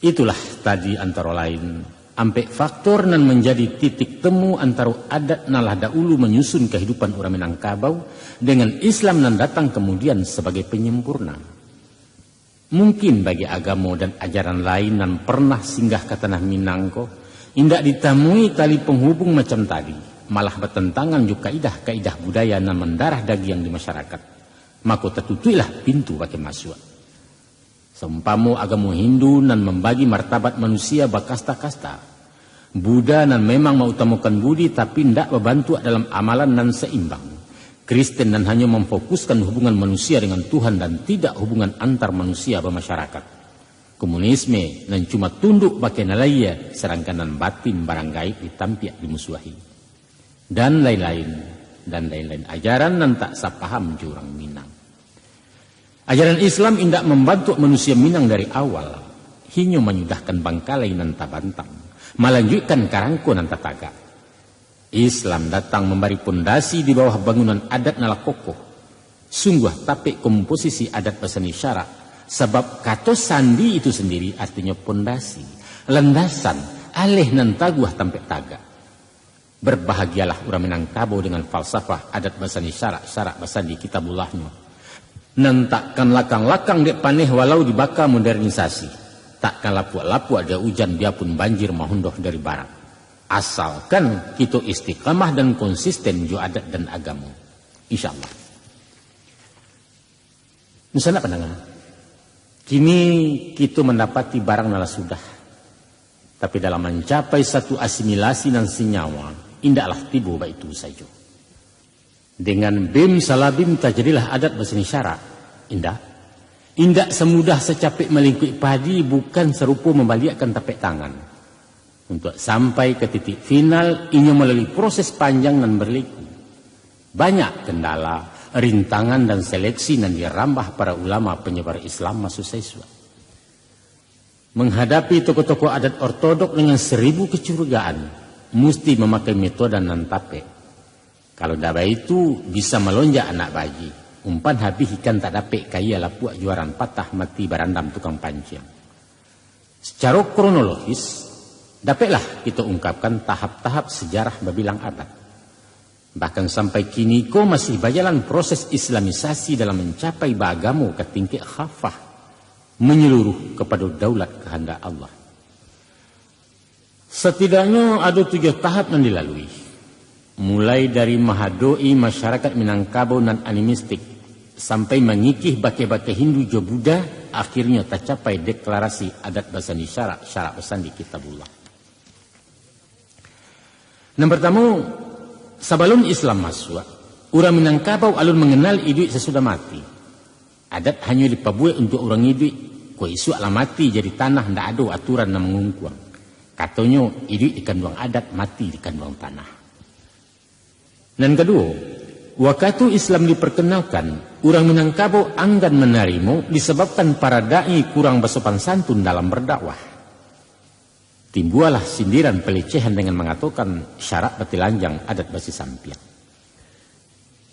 Itulah tadi antara lain, ampe faktor nan menjadi titik temu antara adat nalah dahulu menyusun kehidupan orang Minangkabau dengan Islam nan datang kemudian sebagai penyempurna. Mungkin bagi agama dan ajaran lain yang pernah singgah ke tanah Minangko, indak ditemui tali penghubung macam tadi, malah bertentangan juga kaidah budaya yang mendarah daging di masyarakat. Maka tertutuilah pintu bagi masuk. Seumpama agama Hindu nan membagi martabat manusia bakasta-kasta. Buddha nan memang mengutamakan budi tapi tidak membantu dalam amalan nan seimbang. Kristen dan hanya memfokuskan hubungan manusia dengan Tuhan dan tidak hubungan antar manusia bermasyarakat. Komunisme dan cuma tunduk pakai nalaya sedangkan nan batin barang gaib ditampiak dimusuhi. Dan lain-lain ajaran nan tak sapaham jurang Minang. Ajaran Islam indak membantu manusia Minang dari awal, hingga menyudahkan bangkalai nan tabantang, melanjutkan karangko nan tataga. Islam datang memberi pondasi di bawah bangunan adat nala kokoh. Sungguh tapi komposisi adat pesani syarak. Sebab kata sandi itu sendiri artinya pondasi, landasan, alih nan taguah tampek taga. Berbahagialah orang Minangkabau dengan falsafah adat pesani syarak pesani kitabullahnya. Nan takkan lakang-lakang dek paneh walau dibaka modernisasi. Takkan lapuk-lapuk ada hujan biarpun banjir mahundoh dari barat. Asalkan kita istiqamah dan konsisten jo adat dan agama. InsyaAllah. Misalnya pandangan. Kini kita mendapati barang nala sudah. Tapi dalam mencapai satu asimilasi dan senyawa, indaklah tiba baik itu saja. Dengan bim salabim terjadilah adat berseni syarak. Indak semudah secapek melingkup padi bukan serupa membalikkan tapak tangan. Untuk sampai ke titik final, ini melalui proses panjang dan berliku. Banyak kendala, rintangan dan seleksi yang dirambah para ulama penyebar Islam masuk siswa. Menghadapi tokoh-tokoh adat ortodok dengan 1000 kecurigaan, mesti memakai metode nan tape. Kalau daba itu bisa melonjak anak bayi. Umpan habis ikan tak dapet kaya lapuk juaran patah mati barandam tukang pancing. Secara kronologis, dapatlah kita ungkapkan tahap-tahap sejarah berbilang abad. Bahkan sampai kini kau masih berjalan proses islamisasi dalam mencapai beragama ke tingkat khafah, menyeluruh kepada daulat kehendak Allah. Setidaknya ada 7 tahap yang dilalui. Mulai dari mahadoi masyarakat Minangkabau dan animistik, sampai mengikih bake-bake Hindu jo Buddha, akhirnya tercapai deklarasi adat basani syarak basani kitabullah. Yang pertama, sebelum Islam masuk, orang Minangkabau alun mengenal idui sesudah mati. Adat hanya dipabuat untuk orang idui, kau isu ala mati jadi tanah, tidak ada aturan yang mengungkuang. Katanya idui dikanduang adat, mati dikanduang tanah. Dan kedua, waktu Islam diperkenalkan, orang Minangkabau enggan menerima disebabkan para dai kurang bersopan santun dalam berdakwah. Timbullah sindiran pelecehan dengan mengatakan syarak betilanjang adat basi sampian.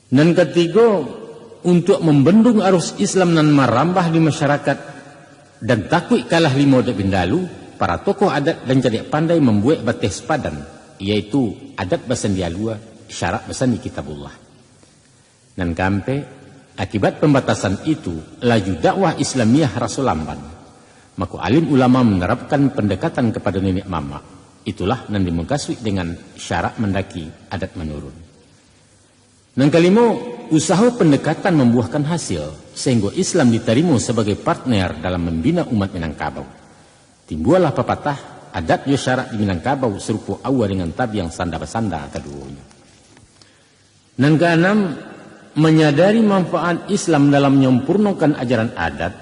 Dan ketiga, untuk membendung arus Islam dan merambah di masyarakat dan takut kalah lima adat bindalu, para tokoh adat dan jadi pandai membuat batis padan, yaitu adat basan dialua, syarak basan di kitabullah. Dan kampe, akibat pembatasan itu, laju dakwah Islamiyah Rasul lamban. Maka alim ulama menerapkan pendekatan kepada nenek mama. Itulah yang dimengkasui dengan syarak mendaki adat menurun. Dan kelima, usaha pendekatan membuahkan hasil sehingga Islam diterima sebagai partner dalam membina umat Minangkabau. Timbullah pepatah adat yo syarat di Minangkabau serupa awal dengan tabi yang sanda-sanda keduanya. Dan keenam, menyadari manfaat Islam dalam menyempurnakan ajaran adat,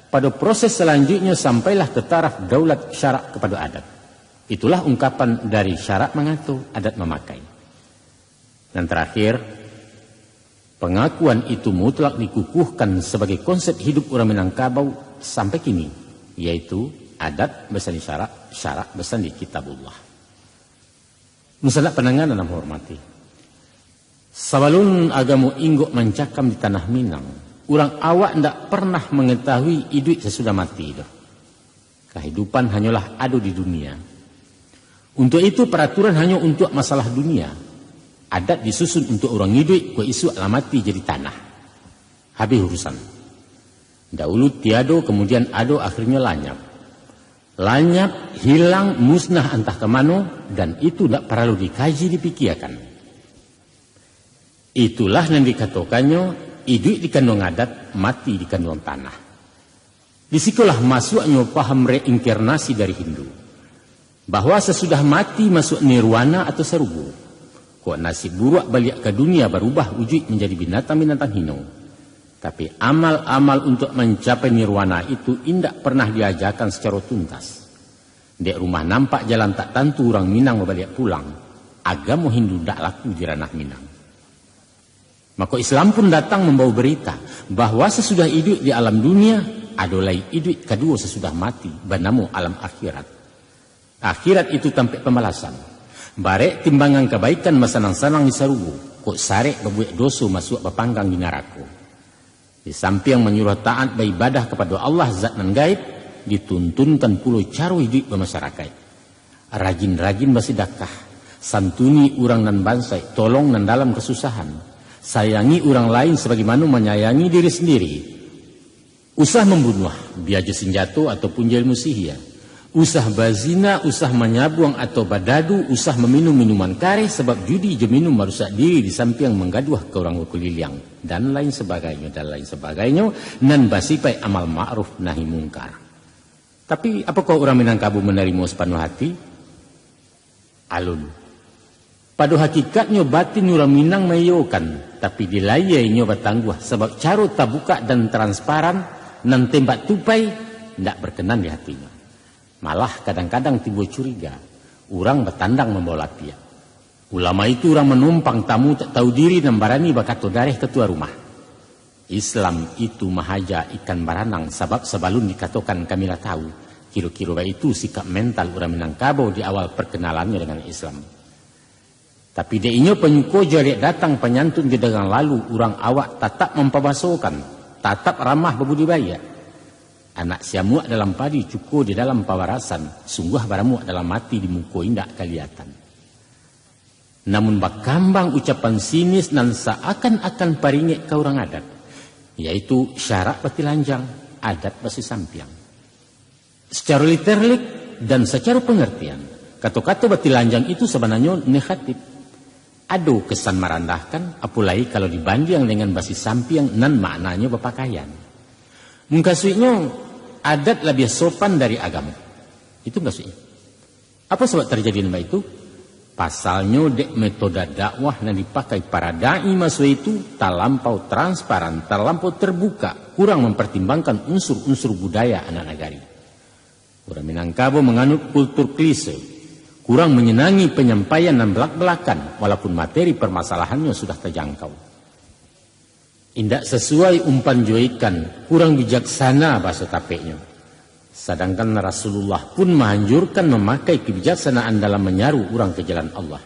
pada proses selanjutnya sampailah ke taraf daulat syarak kepada adat. Itulah ungkapan dari syarak mengatur, adat memakai. Dan terakhir, pengakuan itu mutlak dikukuhkan sebagai konsep hidup orang Minangkabau sampai kini, yaitu adat bersandi syarak, syarak bersandi kitabullah. Musadak penanganan dan hormati. Sabalun agamu inggok mencakam di tanah Minang, orang awak tidak pernah mengetahui hidup sesudah mati. Kehidupan hanyalah ada di dunia. Untuk itu peraturan hanya untuk masalah dunia. Adat disusun untuk orang hidup, kau isu alamati jadi tanah. Habis urusan. Dahulu tiado, kemudian ado, akhirnya lanyap. Lanyap, hilang, musnah entah kemana, dan itu tidak perlu dikaji, dipikirkan. Itulah yang dikatakannya, hidup di kandung adat, mati di kandung tanah. Disitulah masuknya paham reinkarnasi dari Hindu. Bahwa sesudah mati masuk nirwana atau serubu. Kok nasib buruk balik ke dunia berubah wujud menjadi binatang-binatang hino. Tapi amal-amal untuk mencapai nirwana itu tidak pernah diajarkan secara tuntas. Di rumah nampak jalan tak tentu orang Minang balik pulang. Agama Hindu tidak laku di ranah Minang. Maka Islam pun datang membawa berita bahwa sesudah hidup di alam dunia adalah hidup kedua sesudah mati, bernama alam akhirat. Akhirat itu tampak pembalasan. Barek timbangan kebaikan masanang-sanang di sarubu, kok sarek berbuat dosa masuk berpanggang di neraka. Di samping menyuruh taat beribadah kepada Allah zat nan gaib, dituntunkan pula cara hidup bermasyarakat. Rajin-rajin bersedekah, santuni orang nan bansai, tolong nan dalam kesusahan, sayangi orang lain sebagaimana menyayangi diri sendiri. Usah membunuh, biaja senjata ataupun jail musihia. Usah bazina, usah menyabuang atau badadu, usah meminum minuman kare sebab judi je minum merusak diri di samping menggaduh ke orang kuliliang dan lain sebagainya nan basipai amal ma'ruf nahi mungkar. Tapi apakah orang Minangkabau menerima sepenuh hati? Alun. Pada hakikatnya batin orang Minang mayokan, tapi dilayainya bertangguh sebab cara terbuka dan transparan nan tembak tupai tidak berkenan di hatinya. Malah kadang-kadang timbul curiga. Orang bertandang membawa pihak. Ulama itu orang menumpang tamu tak tahu diri dan barani bakatu dareh ketua rumah. Islam itu mahaja ikan baranang sebab sebelum dikatakan kamilah tahu. Kira-kira itu sikap mental orang Minangkabau di awal perkenalannya dengan Islam. Tapi dia inyo penyuko jalik datang penyantun di dagang lalu orang awak tetap memperbasokan, tetap ramah berbudidaya. Anak siamuak dalam padi cukup di dalam pawarasan, sungguh baramuak dalam mati di muka indak kelihatan. Namun bakambang ucapan sinis dan seakan-akan paringek ke orang adat, yaitu syarak peti lanjang, adat basi sampiang. Secara literik dan secara pengertian, kata-kata beti lanjang itu sebenarnya negatif. Ada kesan merendahkan, apalagi kalau dibanding dengan basi sampiang nan maknanya berpakaian. Mungkasuknya adat lebih sopan dari agama. Itu maksudnya. Apa sebab terjadi nama itu? Pasalnya dek metode dakwah yang dipakai para da'i masa itu terlampau transparan, terlampau terbuka, kurang mempertimbangkan unsur-unsur budaya anak negari. Orang Minangkabau menganut kultur klise, kurang menyenangi penyampaian dan belak-belakan walaupun materi permasalahannya sudah terjangkau. Indak sesuai umpan joikan, kurang bijaksana bahasa tapeknya. Sedangkan Rasulullah pun menganjurkan memakai kebijaksanaan dalam menyaru orang ke jalan Allah.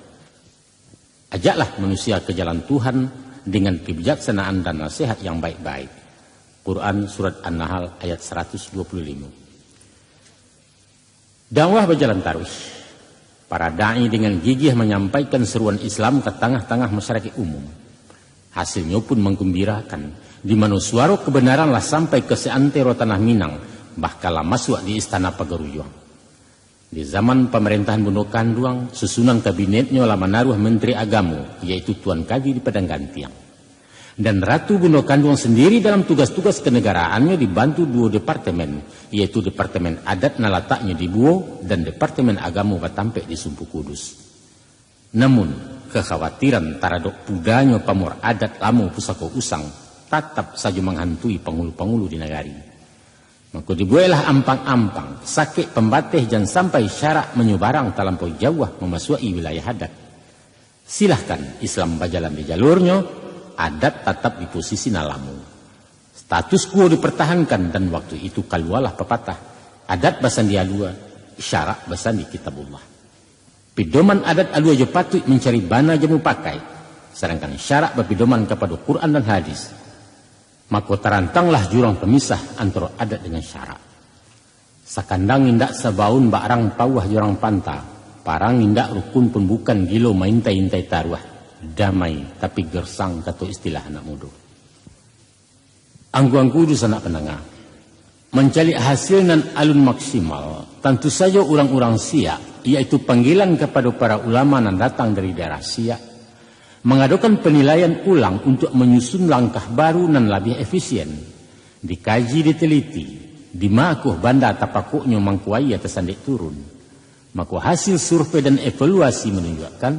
Ajaklah manusia ke jalan Tuhan dengan kebijaksanaan dan nasihat yang baik-baik. Quran Surat An-Nahl ayat 125. Dakwah berjalan terus. Para da'i dengan gigih menyampaikan seruan Islam ke tengah-tengah masyarakat umum. Hasilnya pun menggembirakan, di mana suara kebenaranlah sampai ke seantero tanah Minang, bahkanlah masuk di istana Pagaruyung. Di zaman pemerintahan Bondo Kanduang, susunan kabinetnya lah menaruh menteri agama, yaitu Tuan Kadi di Padang Gantiang. Dan Ratu Bundo Kandung sendiri dalam tugas-tugas kenegaraannya dibantu dua departemen, yaitu Departemen Adat na letaknya di Buo dan Departemen Agama Batampe di Sumpu Kudus. Namun, kekhawatiran taradok pudanya pamor adat Lamu Pusako Usang tetap saja menghantui penghulu-penghulu di negari. Maka dibuailah ampang-ampang, sakit pembatih dan sampai syarak menyebarang terlampau jauh memasuki wilayah adat. Silahkan Islam berjalan di jalurnya, adat tetap di posisi nalamu. Status quo dipertahankan dan waktu itu kalualah pepatah. Adat basan di alua, syarak basan di kitabullah. Pedoman adat alua je patut mencari bana jamu pakai, sedangkan syarak berpedoman kepada Quran dan hadis. Maka terantanglah jurang pemisah antara adat dengan syarak. Sakandang indak sebaun barang pawah jurang panta, parang indak rukun pun bukan gilo maintai-intai taruah. Damai tapi gersang kata istilah anak muda. Angguang kudus anak penengah. Mencari hasil dan alun maksimal, tentu saja orang-orang Siak, yaitu panggilan kepada para ulama yang datang dari daerah Siak, mengadakan penilaian ulang untuk menyusun langkah baru dan lebih efisien. Dikaji diteliti, dimakuh banda tapakuknya mangkuai atas sandik turun. Maka hasil survei dan evaluasi menunjukkan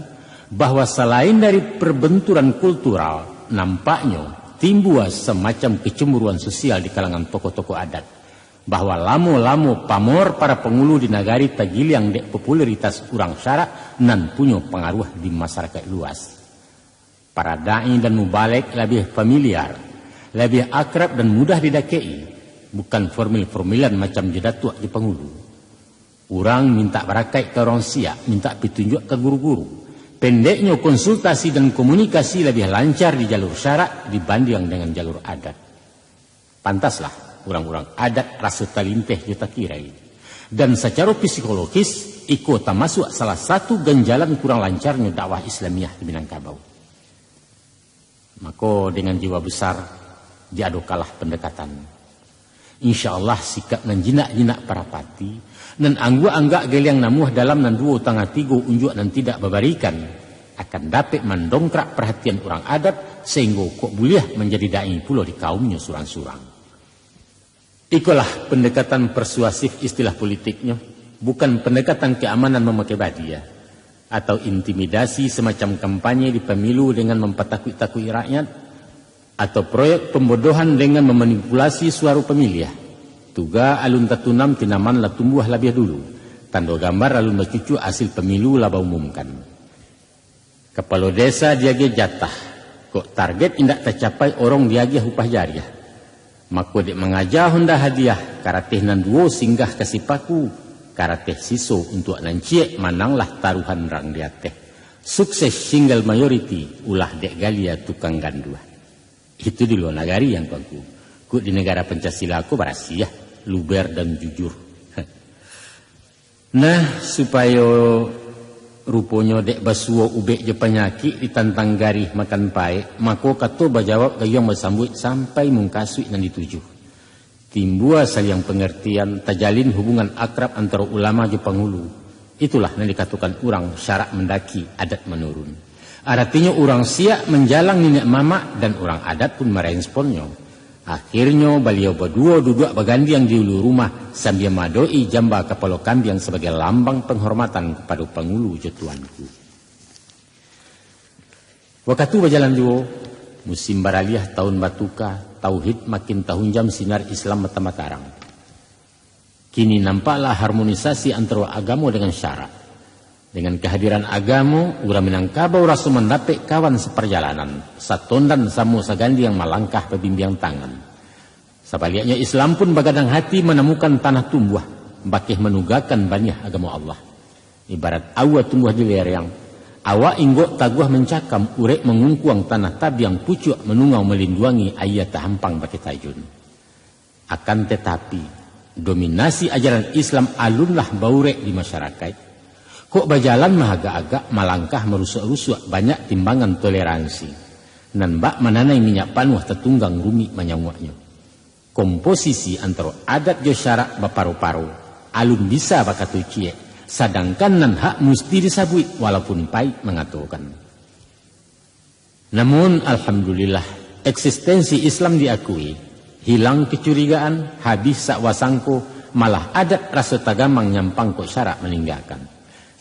bahwa selain dari perbenturan kultural, nampaknya timbul semacam kecemburuan sosial di kalangan tokoh-tokoh adat. Bahwa lamo-lamo pamor para pengulu di negari tagil yang dek popularitas kurang syarak dan punya pengaruh di masyarakat luas. Para da'i dan mubalik lebih familiar, lebih akrab dan mudah didakei, bukan formil-formilan macam jedatua di pengulu. Orang minta barakai ke orang Siak, minta petunjuk ke guru-guru. Pendeknya konsultasi dan komunikasi lebih lancar di jalur syarak dibanding dengan jalur adat. Pantaslah orang-orang adat rasa talinteh juta kirai. Dan secara psikologis, ikut termasuk salah satu ganjalan kurang lancarnya dakwah Islamiyah di Minangkabau. Maka dengan jiwa besar diadokalah pendekatan. Insya Allah sikap dan jinak-jinak para pati dan anggua-anggak geliang namuh dalam dan dua tangga tiga unjuk dan tidak memberikan akan dapat mendongkrak perhatian orang adat sehingga kok boleh menjadi da'i pula di kaumnya surang-surang. Itulah pendekatan persuasif istilah politiknya, bukan pendekatan keamanan memakai badiah atau intimidasi semacam kampanye di pemilu dengan mempetakui-takui rakyat, atau proyek pembodohan dengan memanipulasi suara pemilih. Tuga alun tatunam tinaman lah tumbuh lebih dulu, tanda gambar alun bercucu hasil pemilu lah umumkan. Kepala desa diage jatah, kok target indak tercapai orang diage upah jariah. Maka dek mengajar honda hadiah, karateh nan duo singgah kasih paku, karateh siso untuk nanciek mananglah taruhan rang diateh. Sukses single majority ulah dek galia tukang gandua. Itu di luar negari yang aku. Ku di negara Pancasila aku berasiah, luber dan jujur. Nah, supaya rupanya dek basuo ubek je penyakit ditantang garih makan pae, maka kato bajawab gayong bersambut sampai mungkasui dan dituju. Timbua saling pengertian, tajalin hubungan akrab antara ulama je penghulu. Itulah yang dikatakan orang syarak mendaki, adat menurun. Artinya orang Siak menjalang nenek mama dan orang adat pun meresponnya. Akhirnya beliau berdua duduk bergandian di ulu rumah sambil madoi jamba kepala kambing sebagai lambang penghormatan kepada penghulu jetuanku. Waktu berjalan dua, musim baraliah tahun batuka, tauhid makin tahun jam sinar Islam mata-matarang. Kini nampaklah harmonisasi antara agama dengan syarak. Dengan kehadiran agama, orang Minangkabau rasa mendapat kawan seperjalanan, satondan samu sagandi yang melangkah berbimbing tangan. Sebaliknya Islam pun begadang hati menemukan tanah tumbuh, bakih menugakan banyak agama Allah. Ibarat awa tumbuh di lereng, awa inggok taguah mencakam, urek mengungkuang tanah tabiang pucuk menungau melindungi ayat tahampang baki tajun. Akan tetapi, dominasi ajaran Islam alunlah baurek di masyarakat. Kok berjalan agak-agak malangkah merusak-rusak banyak timbangan toleransi. Nan bak menanai minyak panuh tertunggang rumi menyawaknya. Komposisi antara adat jo syarak baparu-paru, alun bisa bakatu cie, sedangkan nan hak mesti disabui walaupun pahit mengatakan. Namun alhamdulillah eksistensi Islam diakui, hilang kecurigaan, habis sakwasangko, malah adat rasa tagamang nyampang kok syarak meninggalkan.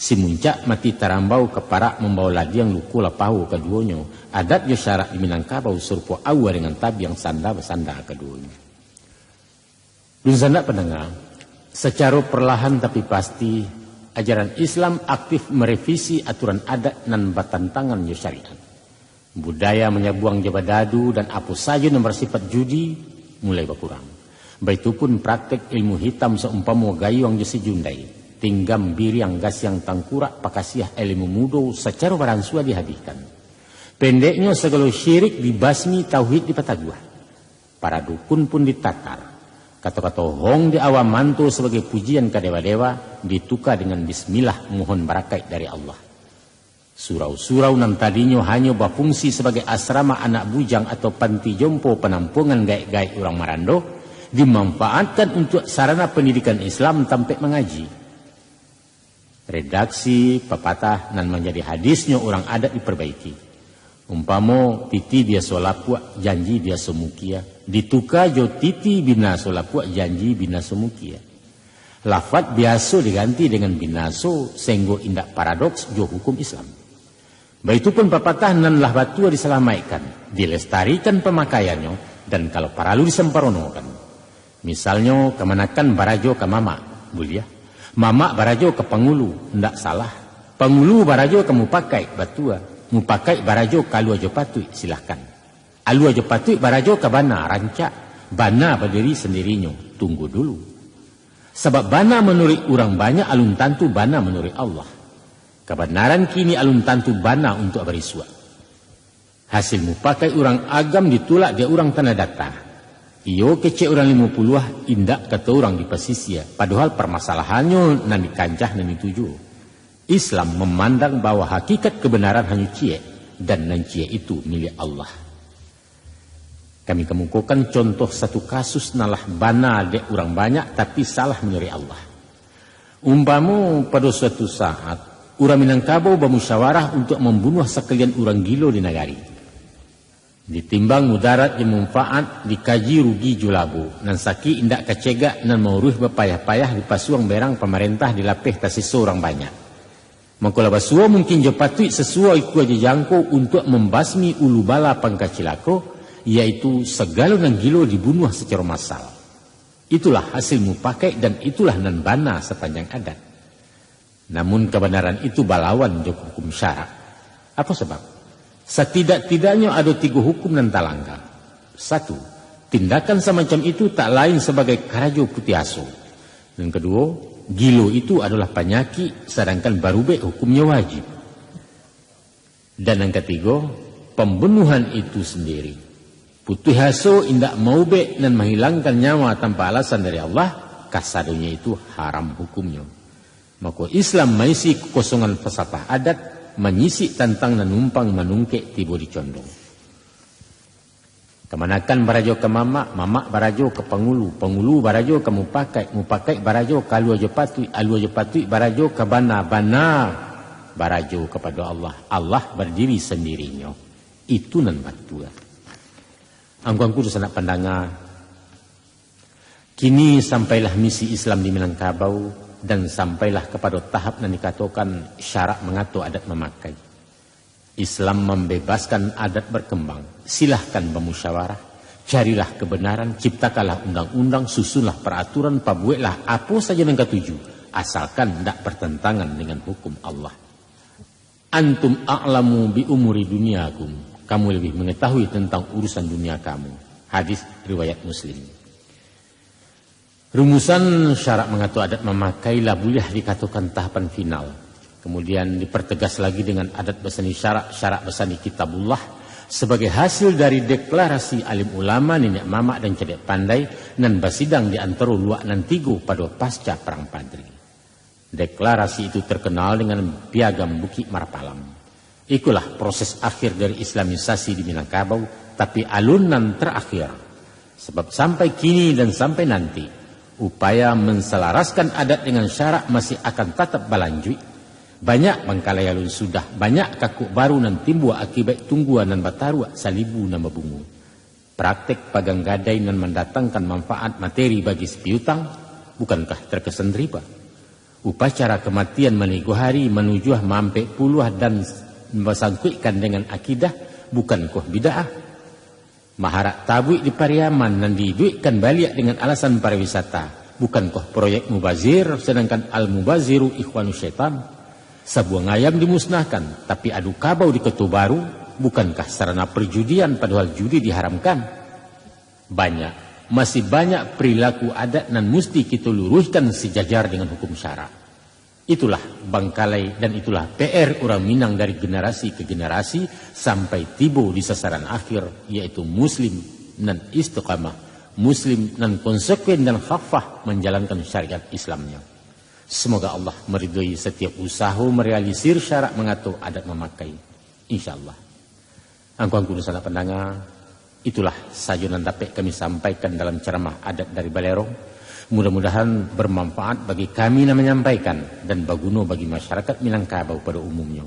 Si muncak mati tarambau keparak membawa ladiang luku lapau keduanya. Adat yo syarak di Minangkabau serupa awa dengan tabi yang sanda bersanda keduanya. Dun sanda pendengar, secara perlahan tapi pasti, ajaran Islam aktif merevisi aturan adat nan batantangan yo syariat. Budaya menyabuang jabadadu dan apa saja yang bersifat judi mulai berkurang. Baitupun praktek ilmu hitam seumpama gayung jesi jundai, tinggam biriang gas yang tangkurak pakasiah ilmu mudo secara baransua dihadirkan. Pendeknya segala syirik dibasmi, tauhid dipataguah. Para dukun pun ditatar. Kata-kata hong di awam mantu sebagai pujian ke dewa-dewa ditukar dengan bismillah mohon barakat dari Allah. Surau-surau nan tadinya hanya berfungsi sebagai asrama anak bujang atau panti jompo penampungan gaik-gaik orang Marando dimanfaatkan untuk sarana pendidikan Islam sampai mengaji. Redaksi pepatah nan menjadi hadisnya orang adat diperbaiki. Umpamo titi biasa lapua janji biasa mukia, ditukar jo titi bina solapua janji bina semukia. Lafaz biasa diganti dengan binaso sehingga indak paradoks jo hukum Islam. Baitupun pepatah nan lah batua diselamaikan, dilestarikan pemakaiannya, dan kalau paralu disemperonokan. Misalnya kemanakan barajo ke mama, bulia. Mama barajo ke pengulu, ndak salah. Pengulu barajo ke mupakai, batua. Mupakai barajo ke alu ajo patui, silahkan. Alu ajo patui barajo ke bana, rancak. Bana berdiri sendirinya, tunggu dulu. Sebab bana menurut orang banyak, alun tantu bana menurut Allah. Kebenaran kini alun tantu bana untuk beriswa. Hasil mupakai orang agam ditulak dia orang tanah data. Iyo kecek orang 50 indak kata orang di pesisir. Padahal permasalahannya nan dikancah nan dituju. Islam memandang bahwa hakikat kebenaran hanya cie dan nan cie itu milik Allah. Kami kemukakan contoh satu kasus nalah bana dek orang banyak tapi salah menurut Allah. Umpamu pada suatu saat orang Minangkabau bermusyawarah untuk membunuh sekalian orang gilo di negari. Ditimbang mudarat yang manfaat dikaji rugi julabu. Nan saki indak kecegak nan mauruh berpayah-payah di pasuang berang pemerintah dilapih tasisa orang banyak. Maka basua mungkin jepatui sesuai ku aja jangkau untuk membasmi ulu bala pangkacilako, yaitu segala nan gilo dibunuh secara massal. Itulah hasil mupakai dan itulah nan bana sepanjang adat. Namun kebenaran itu balawan jok hukum syarak. Apa sebab? Setidak-tidaknya ada 3 hukum dan talangga. 1. Tindakan semacam itu tak lain sebagai karajo putih aso. Dan kedua, gilo itu adalah penyakit sedangkan barubek hukumnya wajib. Dan yang ketiga, pembunuhan itu sendiri. Putih aso indak mau bek dan menghilangkan nyawa tanpa alasan dari Allah, kasadonya itu haram hukumnya. Maka Islam mengisi kekosongan pesatah adat, menyisi tantang dan numpang menungkek tiba di condong. Kemanakan barajo ke mama, mama barajo ke pengulu, pengulu barajo ke mupakai, mupakai barajo ke alu ajo patui barajo ke bana, bana barajo kepada Allah. Allah berdiri sendirinya. Itu nan batua. Angkuangku sanak pandangan. Kini sampailah misi Islam di Minangkabau. Dan sampailah kepada tahap yang dikatakan syarak mengatur adat memakai. Islam membebaskan adat berkembang. Silahkan bermusyawarah. Carilah kebenaran. Ciptakanlah undang-undang. Susunlah peraturan. Pabuatlah apa saja yang ketuju. Asalkan tidak bertentangan dengan hukum Allah. Antum a'lamu bi umuri duniakum. Kamu lebih mengetahui tentang urusan dunia kamu. Hadis riwayat Muslim. Rumusan syarak mengatur adat memakailah boleh dikatakan tahapan final. Kemudian dipertegas lagi dengan adat besani syarak besani kitabullah sebagai hasil dari deklarasi alim ulama, nenek mamak dan cedek pandai nan basidang di antara luak nan tigo pada pasca perang Padri. Deklarasi itu terkenal dengan piagam Bukit Marapalam. Ikulah proses akhir dari islamisasi di Minangkabau, tapi alunan terakhir. Sebab sampai kini dan sampai nanti upaya menselaraskan adat dengan syarak masih akan tetap berlanjut. Banyak bangkalai alun sudah, banyak kakuk baru nan timbul akibat tungguan dan bataru salibu dan babungu. Praktek pagang gadai dan mendatangkan manfaat materi bagi si piutang, bukankah terkesan riba? Upacara kematian menego hari menuju mampe puluh dan bersangkuitkan dengan akidah, bukankah bid'ah? Maharak tabui di Pariaman dan diduitkan balik dengan alasan pariwisata, bukankah proyek mubazir, sedangkan al-mubaziru ikhwanu syaitan? Sebuah ayam dimusnahkan, tapi adu kabau di Ketu Baru, bukankah sarana perjudian padahal judi diharamkan? Masih banyak perilaku adat dan mesti kita luruskan sejajar dengan hukum syara. Itulah bangkalai dan itulah PR orang Minang dari generasi ke generasi sampai tiba di sasaran akhir, yaitu muslim dan istiqamah, muslim dan konsekuen dan khafah menjalankan syariat Islamnya. Semoga Allah meridhoi setiap usaha merealisir syarat mengatur adat memakai. InsyaAllah. Angkuh salah pendengar, itulah sajunan dapat kami sampaikan dalam ceramah adat dari Balerong. Mudah-mudahan bermanfaat bagi kami yang menyampaikan dan baguna bagi masyarakat Minangkabau pada umumnya.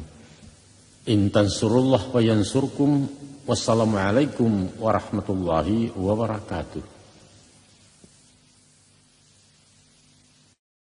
In tansurullah wa yansurkum. Wassalamualaikum warahmatullahi wabarakatuh.